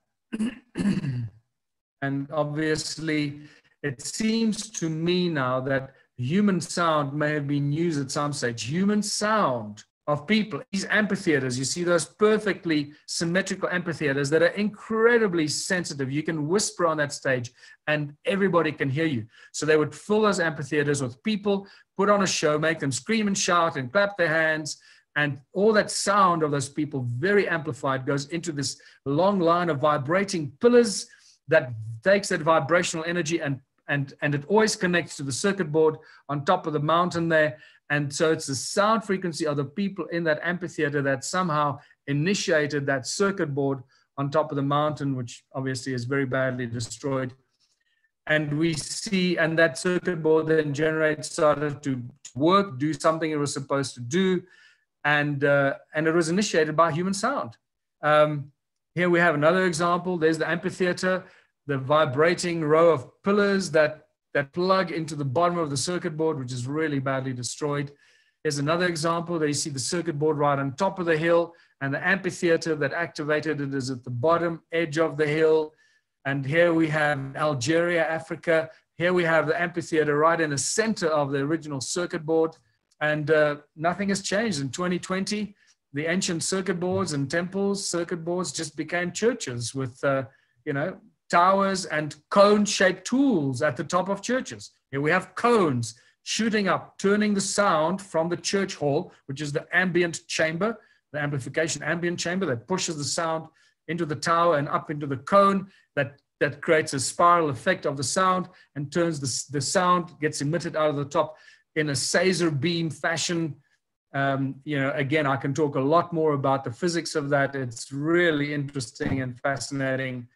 B: And obviously, it seems to me now that human sound may have been used at some stage. Human sound of people, these amphitheaters, you see those perfectly symmetrical amphitheaters that are incredibly sensitive. You can whisper on that stage and everybody can hear you. So they would fill those amphitheaters with people, put on a show, make them scream and shout and clap their hands. And all that sound of those people, very amplified, goes into this long line of vibrating pillars that takes that vibrational energy and it always connects to the circuit board on top of the mountain there. And so it's the sound frequency of the people in that amphitheater that somehow initiated that circuit board on top of the mountain, which obviously is very badly destroyed. And we see, and that circuit board then started to work, do something it was supposed to do. And it was initiated by human sound. Here we have another example. There's the amphitheater, the vibrating row of pillars that plug into the bottom of the circuit board, which is really badly destroyed. Here's another example. There you see the circuit board right on top of the hill, and the amphitheater that activated it is at the bottom edge of the hill. And here we have Algeria, Africa. Here we have the amphitheater right in the center of the original circuit board. And nothing has changed. In 2020, the ancient circuit boards and temples, circuit boards just became churches with, towers and cone-shaped tools at the top of churches. Here we have cones shooting up, turning the sound from the church hall, which is the ambient chamber, the amplification ambient chamber that pushes the sound into the tower and up into the cone that creates a spiral effect of the sound and turns the sound, gets emitted out of the top in a Cesar beam fashion. Again, I can talk a lot more about the physics of that. It's really interesting and fascinating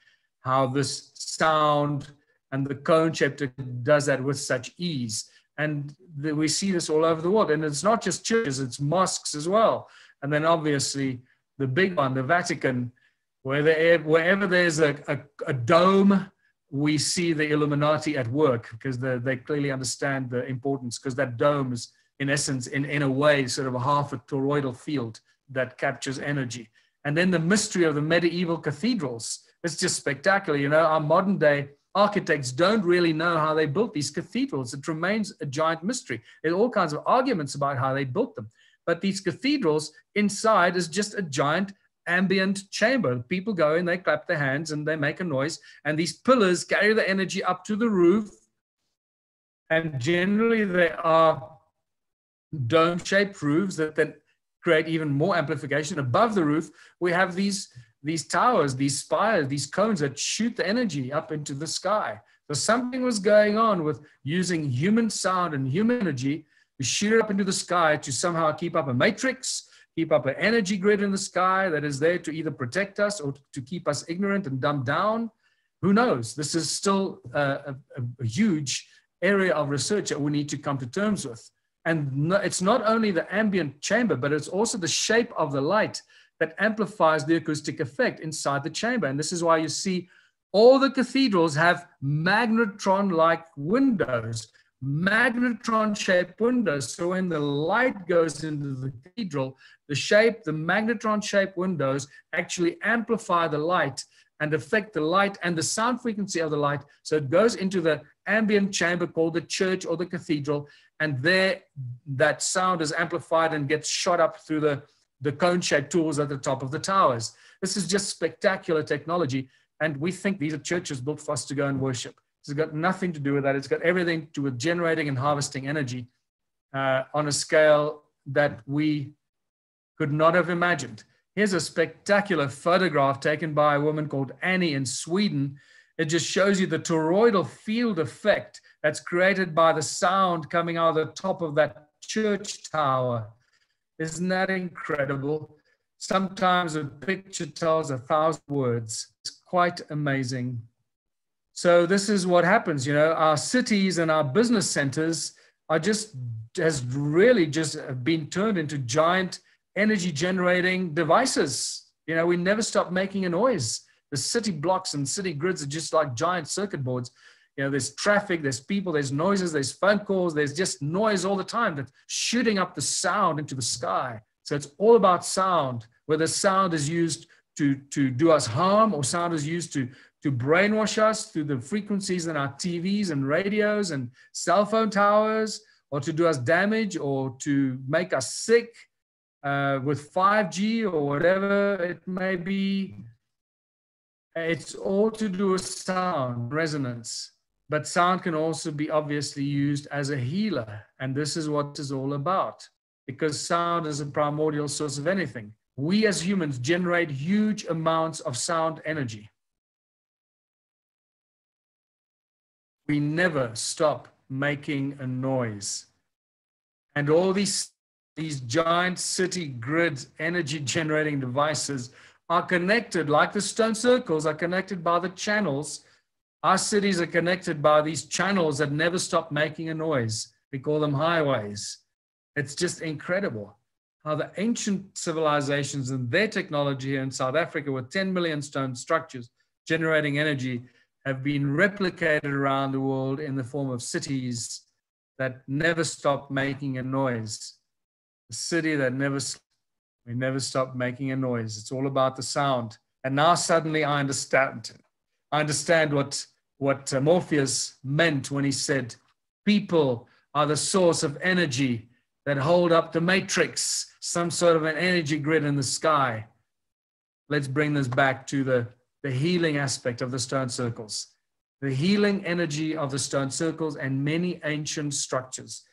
B: how this sound and the cone shape does that with such ease. And we see this all over the world. And it's not just churches, it's mosques as well. And then obviously the big one, the Vatican, wherever there's a dome, we see the Illuminati at work because they clearly understand the importance, because that dome is, in essence, in a way, sort of a half a toroidal field that captures energy. And then the mystery of the medieval cathedrals. It's just spectacular. Our modern day architects don't really know how they built these cathedrals. It remains a giant mystery. There's all kinds of arguments about how they built them. But these cathedrals inside is just a giant ambient chamber. People go in, they clap their hands and they make a noise. And these pillars carry the energy up to the roof. And generally they are dome-shaped roofs that then create even more amplification. Above the roof, we have these towers, these spires, these cones that shoot the energy up into the sky. So something was going on with using human sound and human energy to shoot it up into the sky to somehow keep up a matrix, keep up an energy grid in the sky that is there to either protect us or to keep us ignorant and dumbed down. Who knows? This is still a huge area of research that we need to come to terms with. And it's not only the ambient chamber, but it's also the shape of the light that amplifies the acoustic effect inside the chamber. And this is why you see all the cathedrals have magnetron-like windows, magnetron-shaped windows. So when the light goes into the cathedral, the magnetron-shaped windows actually amplify the light and affect the light and the sound frequency of the light. So it goes into the ambient chamber called the church or the cathedral, and there that sound is amplified and gets shot up through the cone-shaped tools at the top of the towers. This is just spectacular technology, and we think these are churches built for us to go and worship. It's got nothing to do with that. It's got everything to do with generating and harvesting energy on a scale that we could not have imagined. Here's a spectacular photograph taken by a woman called Annie in Sweden. It just shows you the toroidal field effect that's created by the sound coming out of the top of that church tower. Isn't that incredible? Sometimes a picture tells 1,000 words. It's quite amazing. So this is what happens, our cities and our business centers has really been turned into giant energy generating devices. We never stop making a noise. The city blocks and city grids are just like giant circuit boards. There's traffic, there's people, there's noises, there's phone calls, there's just noise all the time that's shooting up the sound into the sky. So it's all about sound, whether sound is used to do us harm or sound is used to brainwash us through the frequencies in our TVs and radios and cell phone towers, or to do us damage or to make us sick. With 5G or whatever it may be, it's all to do with sound, resonance. But sound can also be obviously used as a healer. And this is what it's all about, because sound is a primordial source of anything. We as humans generate huge amounts of sound energy. We never stop making a noise. And all these giant city grid energy generating devices are connected, like the stone circles are connected by the channels. Our cities are connected by these channels that never stop making a noise. We call them highways. It's just incredible how the ancient civilizations and their technology here in South Africa with 10 million stone structures generating energy have been replicated around the world in the form of cities that never stop making a noise. A city that we never stop making a noise. It's all about the sound. And now suddenly I understand what Morpheus meant when he said, people are the source of energy that hold up the matrix, some sort of an energy grid in the sky. Let's bring this back to the healing aspect of the stone circles, the healing energy of the stone circles and many ancient structures.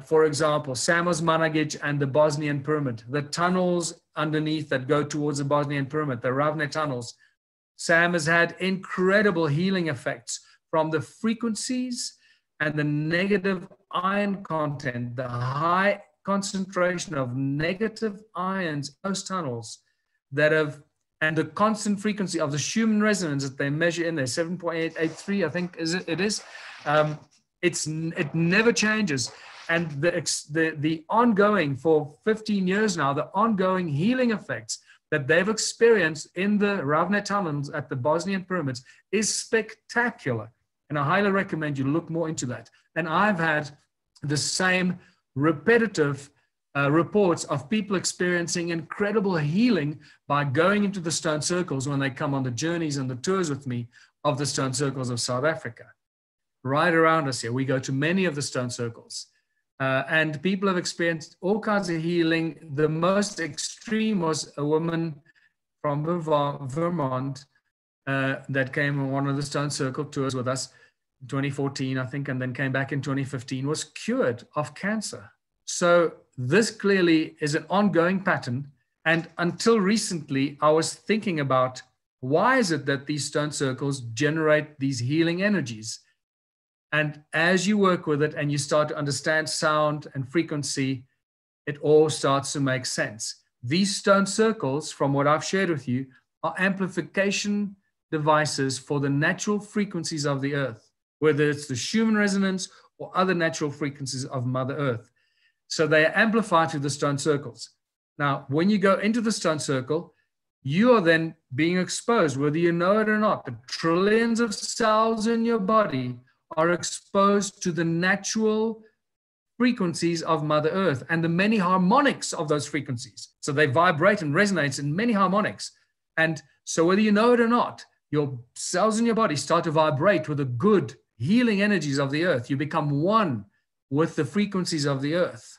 B: For example, Samos Managij and the Bosnian Pyramid, the tunnels underneath that go towards the Bosnian Pyramid, the Ravne tunnels. Sam has had incredible healing effects from the frequencies and the negative ion content, the high concentration of negative ions in those tunnels and the constant frequency of the Schumann resonance that they measure in there, 7.883, I think it is. It never changes. And the ongoing, for 15 years now, the ongoing healing effects that they've experienced in the Ravne tunnels at the Bosnian pyramids is spectacular. And I highly recommend you look more into that. And I've had the same repetitive reports of people experiencing incredible healing by going into the stone circles when they come on the journeys and the tours with me of the stone circles of South Africa. Right around us here, we go to many of the stone circles. And people have experienced all kinds of healing. The most extreme was a woman from Vermont that came on one of the stone circle tours with us in 2014, I think, and then came back in 2015, was cured of cancer. So this clearly is an ongoing pattern. And until recently, I was thinking about why is it that these stone circles generate these healing energies? And as you work with it and you start to understand sound and frequency, it all starts to make sense. These stone circles, from what I've shared with you, are amplification devices for the natural frequencies of the earth, whether it's the Schumann resonance or other natural frequencies of Mother Earth. So they are amplified to the stone circles. Now, when you go into the stone circle, you are then being exposed, whether you know it or not. The trillions of cells in your body are exposed to the natural frequencies of Mother Earth and the many harmonics of those frequencies. So they vibrate and resonate in many harmonics. And so whether you know it or not, your cells in your body start to vibrate with the good healing energies of the earth. You become one with the frequencies of the earth.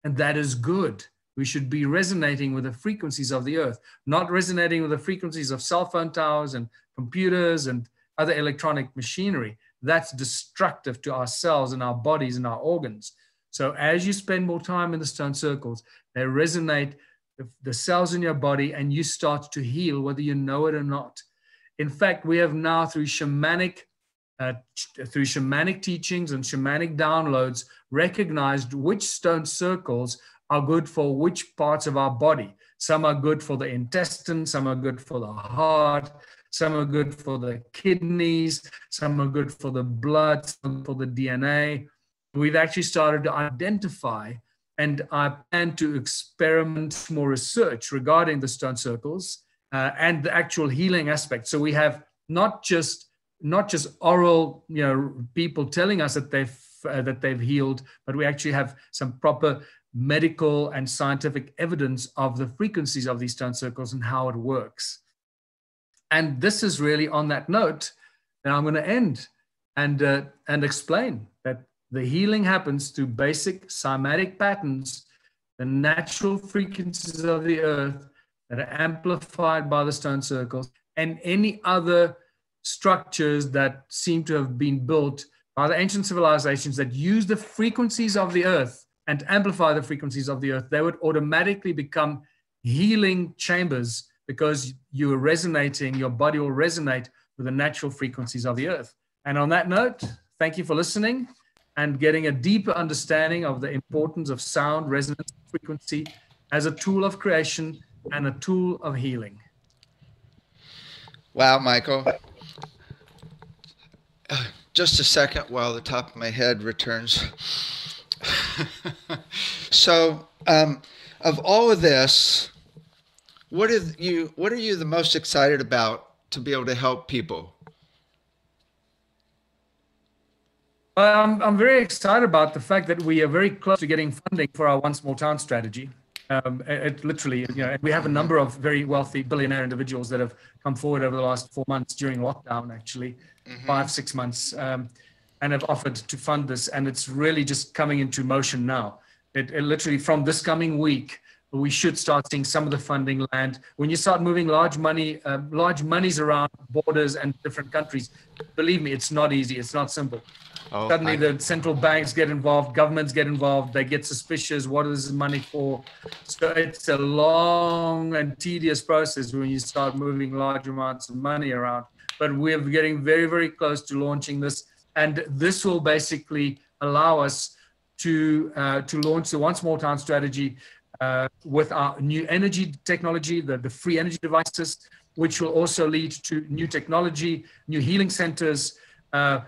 B: And that is good. We should be resonating with the frequencies of the earth, not resonating with the frequencies of cell phone towers and computers and other electronic machinery. That's destructive to our cells and our bodies and our organs. So as you spend more time in the stone circles, they resonate the cells in your body, and you start to heal whether you know it or not. In fact, we have now through shamanic teachings and shamanic downloads recognized which stone circles are good for which parts of our body. Some are good for the intestine, some are good for the heart, some are good for the kidneys, some are good for the blood, some for the DNA. We've actually started to identify, and I plan to experiment more research regarding the stone circles and the actual healing aspect. So we have not just oral, people telling us that they've healed, but we actually have some proper medical and scientific evidence of the frequencies of these stone circles and how it works. And this is really on that note that I'm going to end and explain that the healing happens through basic cymatic patterns, the natural frequencies of the earth that are amplified by the stone circles, and any other structures that seem to have been built by the ancient civilizations that use the frequencies of the earth and amplify the frequencies of the earth. They would automatically become healing chambers because you are resonating, your body will resonate with the natural frequencies of the earth. And on that note, thank you for listening and getting a deeper understanding of the importance of sound, resonance, frequency as a tool of creation and a tool of healing.
J: Wow, Michael. Just a second while the top of my head returns. So, of all of this, what are you the most excited about to be able to help people?
B: I'm very excited about the fact that we are very close to getting funding for our One Small Town strategy. It literally, we have a number of very wealthy billionaire individuals that have come forward over the last 4 months during lockdown, actually, 5-6 months, and have offered to fund this. And it's really just coming into motion now. It literally from this coming week, we should start seeing some of the funding land. When you start moving large monies around borders and different countries, believe me, it's not easy. It's not simple. Suddenly the central banks get involved, governments get involved, they get suspicious. What is this money for? So it's a long and tedious process when you start moving large amounts of money around. But we're getting very, very close to launching this. And this will basically allow us to launch the One Small Town strategy with our new energy technology, the free energy devices, which will also lead to new technology, new healing centers,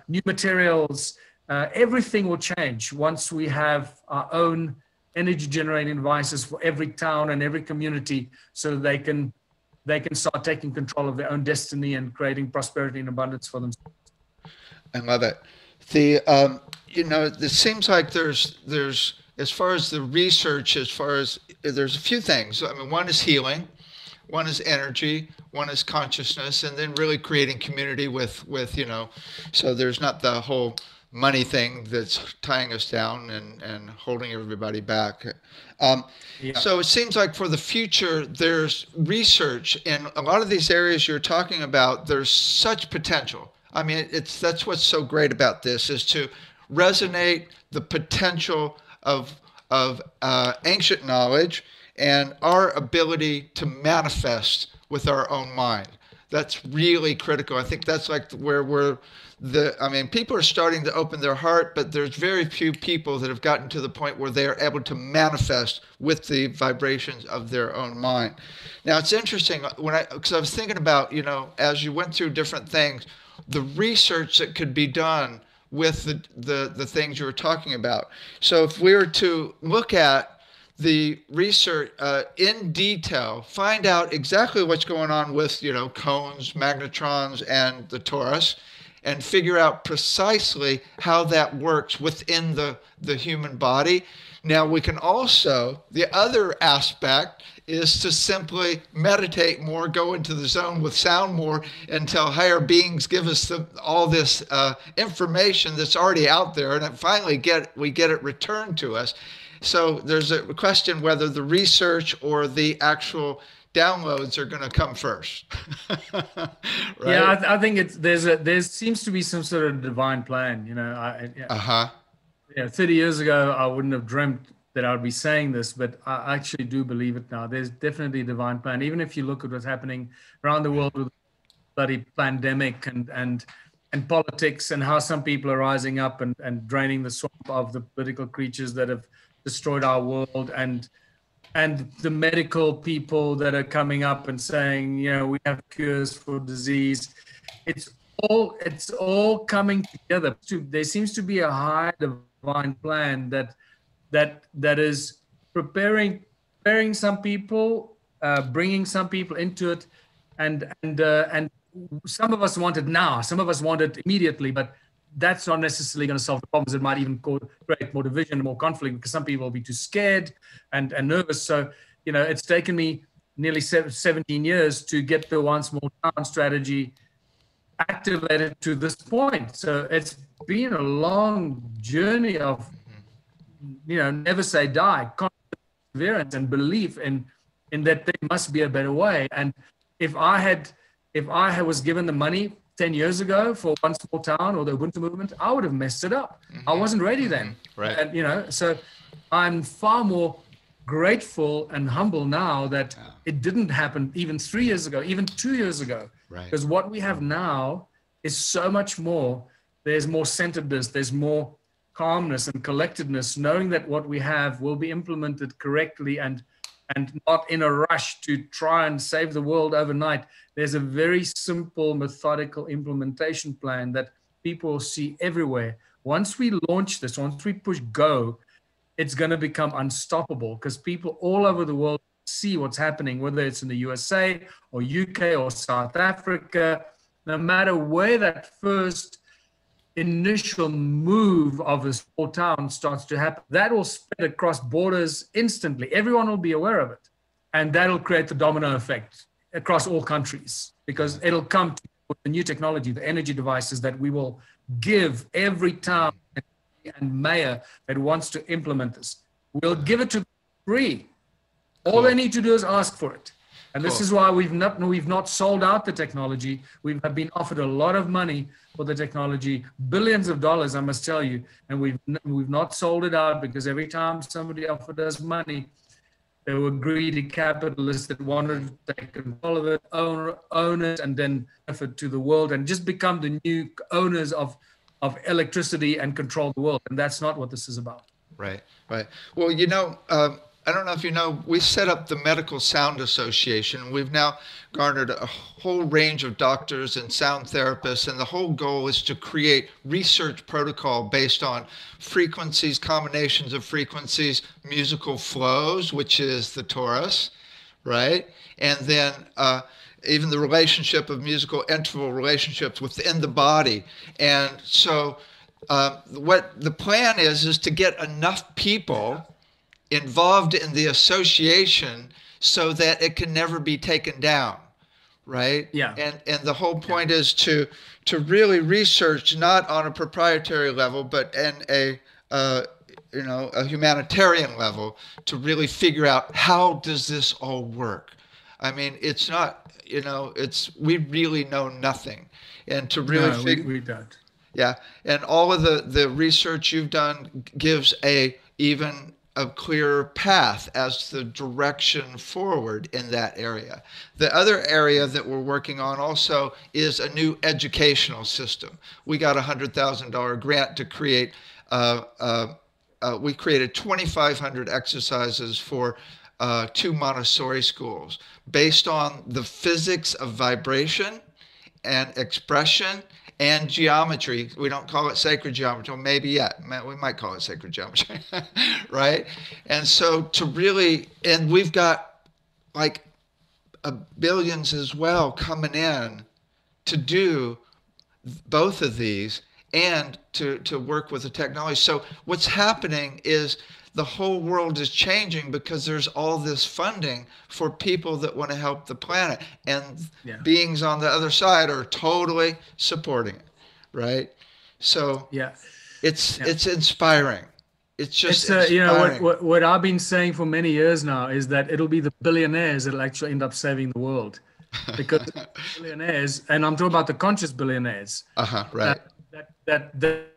B: new materials. Everything will change once we have our own energy generating devices for every town and every community, so that they can start taking control of their own destiny and creating prosperity and abundance for themselves.
J: I love it. This seems like there's as far as the research, there's a few things. I mean, one is healing, one is energy, one is consciousness, and then really creating community with so there's not the whole money thing that's tying us down and holding everybody back. So it seems like for the future, there's research in a lot of these areas you're talking about. There's such potential. I mean, that's what's so great about this, is to resonate the potential of ancient knowledge and our ability to manifest with our own mind. That's really critical. I think that's like where people are starting to open their heart, but there's very few people that have gotten to the point where they are able to manifest with the vibrations of their own mind. Now, it's interesting because I was thinking about, as you went through different things, the research that could be done with the things you were talking about. So if we were to look at the research in detail, find out exactly what's going on with, cones, magnetrons, and the torus, and figure out precisely how that works within the human body. Now, we can also, the other aspect is to simply meditate more, go into the zone with sound more, until higher beings give us all this information that's already out there, and then finally we get it returned to us. So there's a question whether the research or the actual downloads are going to come first. Right?
B: Yeah, I think there seems to be some sort of divine plan. 30 years ago, I wouldn't have dreamt that I would be saying this, but I actually do believe it now. There's definitely a divine plan. Even if you look at what's happening around the world with the bloody pandemic and politics, and how some people are rising up and draining the swamp of the political creatures that have destroyed our world, and the medical people that are coming up and saying, we have cures for disease. It's all coming together. There seems to be a high divine plan that is preparing some people, bringing some people into it, and some of us want it now, some of us want it immediately, but that's not necessarily going to solve the problems. It might even create more division and more conflict, because some people will be too scared and nervous. So, it's taken me nearly 17 years to get the One Small Town strategy activated to this point. So it's been a long journey of, never say die, perseverance and belief in that there must be a better way. And if I was given the money 10 years ago for One Small Town or the Ubuntu movement, I would have messed it up. I wasn't ready then.
J: Right.
B: And, so I'm far more grateful and humble now that it didn't happen even 3 years ago, even 2 years ago.
J: Right.
B: Because what we have now is so much more. There's more centeredness, there's more calmness and collectedness, knowing that what we have will be implemented correctly and not in a rush to try and save the world overnight. There's a very simple, methodical implementation plan that people will see everywhere. Once we launch this, once we push go, it's going to become unstoppable, because people all over the world see what's happening, whether it's in the USA or UK or South Africa. No matter where that first initial move of a small town starts to happen, that will spread across borders instantly. Everyone will be aware of it. And that'll create the domino effect across all countries, because it'll come to the new technology, the energy devices that we will give every town and mayor that wants to implement this. We'll give it to them free. All they need to do is ask for it. And this is why we've not sold out the technology. We've been offered a lot of money for the technology, billions of dollars, I must tell you, and we've not sold it out, because every time somebody offered us money, there were greedy capitalists that wanted to take control of it, own it, and then offer it to the world and just become the new owners of electricity and control the world. And that's not what this is about.
J: Right, right. Well, I don't know if you know, we set up the Medical Sound Association. We've now garnered a whole range of doctors and sound therapists, and the whole goal is to create research protocol based on frequencies, combinations of frequencies, musical flows, which is the torus, right? And then even the relationship of musical interval relationships within the body. And so what the plan is to get enough people involved in the association so that it can never be taken down, right?
B: Yeah.
J: And the whole point is to really research, not on a proprietary level, but in a humanitarian level, to really figure out, how does this all work? I mean, it's not, we really know nothing, and to really figure.
B: We don't.
J: Yeah, and all of the research you've done gives even a clearer path as to the direction forward in that area. The other area that we're working on also is a new educational system. We got a $100,000 grant to create, we created 2,500 exercises for 2 Montessori schools based on the physics of vibration and expression and geometry. We don't call it sacred geometry. Well, maybe yet. We might call it sacred geometry, right? And so to really, and we've got like billions as well coming in to do both of these and to work with the technology. So what's happening is the whole world is changing because there's all this funding for people that want to help the planet, and beings on the other side are totally supporting it, right? So it's inspiring. It's just inspiring.
B: You know, what I've been saying for many years now is that it'll be the billionaires that'll actually end up saving the world, because billionaires, and I'm talking about the conscious billionaires,
J: right?
B: That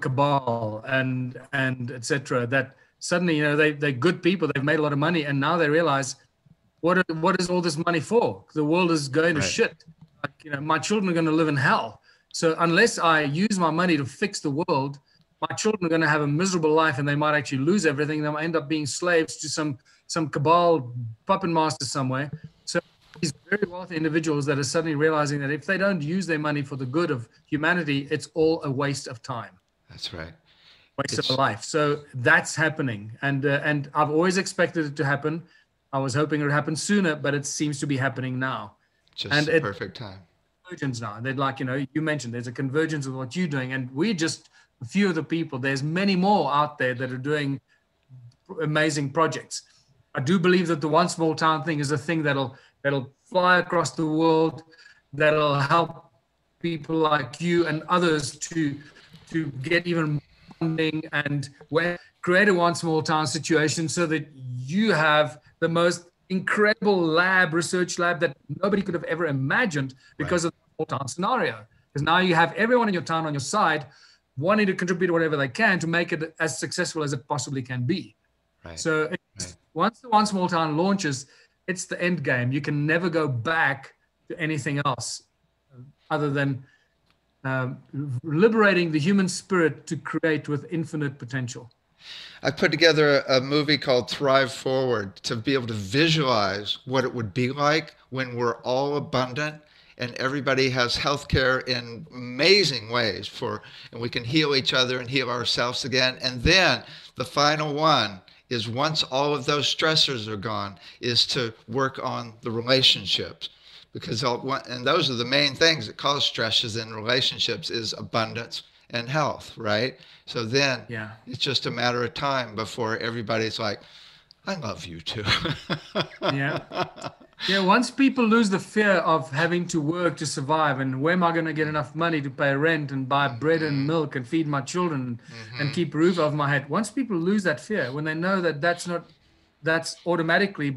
B: cabal and etc. That suddenly, you know, they're good people. They've made a lot of money, and now they realize what is all this money for? The world is going to shit. Like, you know, my children are going to live in hell. So unless I use my money to fix the world, my children are going to have a miserable life, and they might actually lose everything. They might end up being slaves to some cabal puppet master somewhere. So these very wealthy individuals that are suddenly realizing that if they don't use their money for the good of humanity, it's all a waste of time.
J: That's right.
B: Waste of a life. So that's happening, and I've always expected it to happen. I was hoping it would happen sooner, but it seems to be happening now.
J: Just the perfect time.
B: Convergence now. They're like, you know, you mentioned there's a convergence of what you're doing, and we're just a few of the people. There's many more out there that are doing amazing projects. I do believe that the one small town thing is a thing that'll fly across the world, that'll help people like you and others to get even more funding and create a one small town situation, so that you have the most incredible research lab that nobody could have ever imagined because of the small town scenario. Because now you have everyone in your town on your side, wanting to contribute whatever they can to make it as successful as it possibly can be.
J: Right.
B: So once the one small town launches, it's the end game. You can never go back to anything else other than liberating the human spirit to create with infinite potential.
J: I put together a movie called Thrive Forward to be able to visualize what it would be like when we're all abundant and everybody has healthcare in amazing ways and we can heal each other and heal ourselves again. And then the final one is, once all of those stressors are gone, is to work on the relationships. And those are the main things that cause stresses in relationships, is abundance and health, right? So then it's just a matter of time before everybody's like, I love you too.
B: Once people lose the fear of having to work to survive, and where am I going to get enough money to pay rent and buy bread and milk and feed my children and keep a roof over my head, once people lose that fear, when they know that that's automatically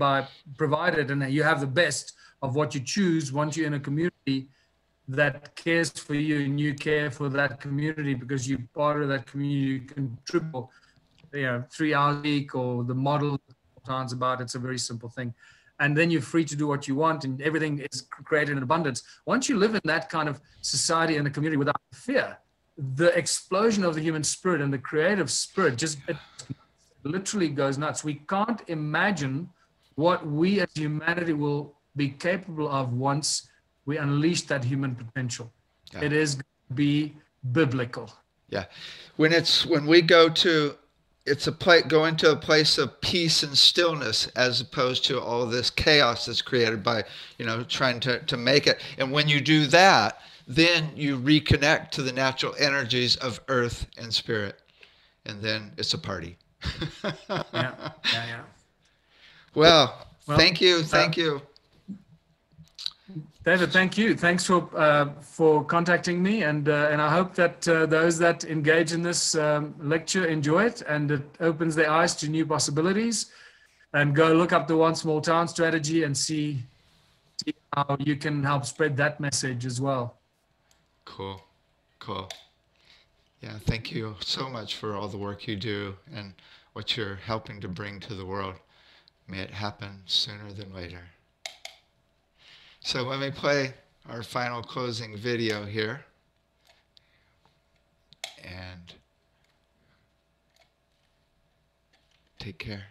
B: provided, and you have the best of what you choose once you're in a community that cares for you and you care for that community because you're part of that community, you contribute, 3 hours a week, or the model sounds about, it's a very simple thing. And then you're free to do what you want, and everything is created in abundance. Once you live in that kind of society and a community without fear, the explosion of the human spirit and the creative spirit just literally goes nuts. We can't imagine what we as humanity will be capable of once we unleash that human potential. It is going to be biblical.
J: Yeah. When we go to, go into a place of peace and stillness, as opposed to all this chaos that's created by, trying to make it. And when you do that, then you reconnect to the natural energies of earth and spirit. And then it's a party. Well, thank you.
B: David, thank you. Thanks for contacting me, and I hope that those that engage in this lecture enjoy it, and it opens their eyes to new possibilities. And go look up the One Small Town strategy and see how you can help spread that message as well.
J: Cool. Yeah, thank you so much for all the work you do and what you're helping to bring to the world. May it happen sooner than later. So let me play our final closing video here. And take care.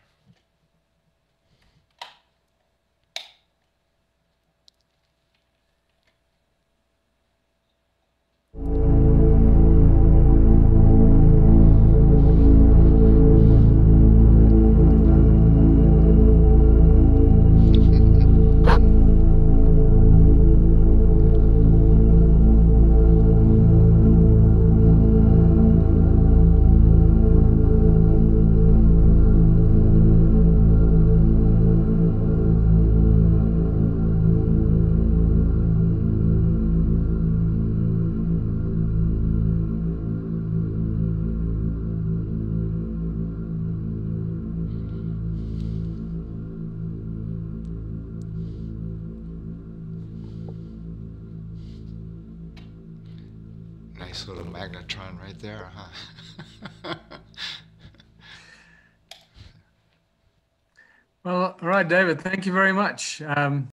J: Nice little magnetron right there, huh?
B: Well, all right, David, thank you very much.